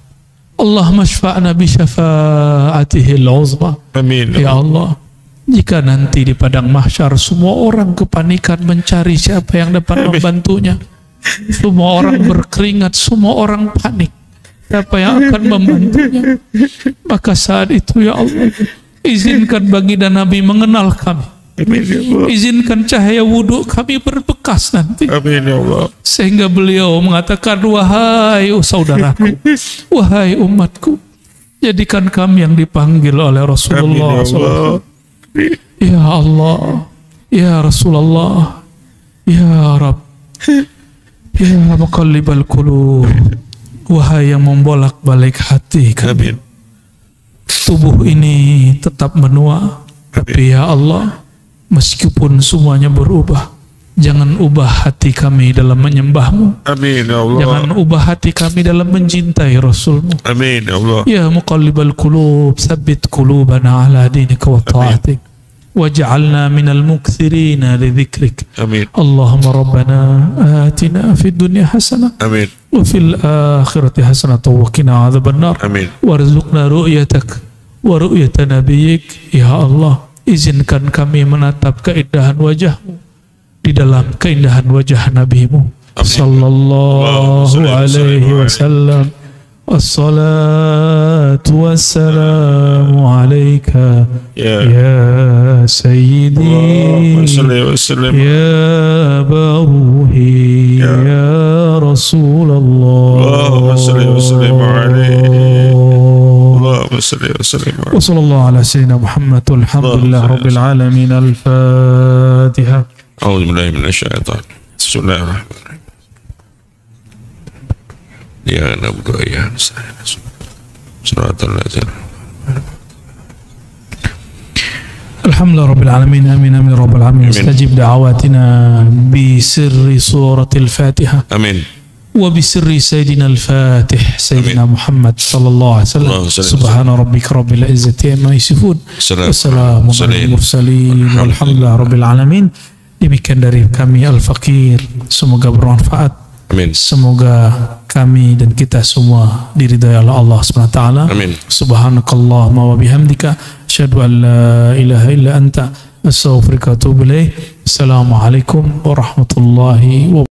Allahumma syfa'na bi syafa'atihil uzma. Amin. Ya Allah, jika nanti di padang mahsyar semua orang kepanikan mencari siapa yang dapat membantunya, semua orang berkeringat, semua orang panik, siapa yang akan membantunya, maka saat itu ya Allah, izinkan baginda Nabi mengenal kami. Amin ya Allah. Izinkan cahaya wudhu kami berbekas nanti, Amin ya Allah. sehingga beliau mengatakan, wahai saudaraku, wahai umatku, jadikan kami yang dipanggil oleh Rasulullah Amin ya Allah. Ya Allah, ya Rasulullah, ya Rabb, ya muqallibal qulub, wahai yang membolak-balik hati kami. Amin. Tubuh ini tetap menua, tapi ya Allah, meskipun semuanya berubah, jangan ubah hati kami dalam menyembahmu. Amin ya Allah. Jangan ubah hati kami dalam mencintai Rasulmu. Amin ya Allah. Ya muqallibal qulub, tsabbit qulubana ala dinika wa ta'atik, waj'alna minal mukthirina li dzikrik. Amin. Allahumma rabbana atina fid dunya hasanah Amin. wa fil akhirati hasanah wa qina adzabannar. Amin. Warzuqna ru'yatak wa ru'yata nabiyyik. Ya Allah, izinkan kami menatap keindahan wajahmu di dalam keindahan wajah nabimu sallallahu alaihi wasallam. Assalatu wassalamu alaika ya sayyidi ya baruhi ya Rasulullah. Wa sallallahu ala sayyidina Muhammad walhamdulillah rabbil alamin. Al-Fatiha. A'udzu billahi minasyaitonir rajim. Bismillahirrahmanirrahim. Ya na'budu wa iyyaka nasta'in. Shiratal ladzina Alhamdulillah rabbil alamin. Amin amin rabbil alamin. Istajib da'awatina bi sirri suratil Fatiha. Amin. Wa bi sirri sayyidina al-Fatih sayyidina Muhammad sallallahu alaihi wasallam. Subhana rabbika rabbil izzati amma yasifun. Wassalamu alal mursalin walhamdulillahi rabbil alamin. Demikian dari kami Al-Faqir, semoga bermanfaat. Amin. Semoga kami dan kita semua diridhai oleh Allah Subhanahu wa taala. Amin. Subhanakallahumma wa bihamdika asyhadu an la ilaha illa anta astaghfiruka wa atubu ilaik. Assalamualaikum warahmatullahi wabarakatuh.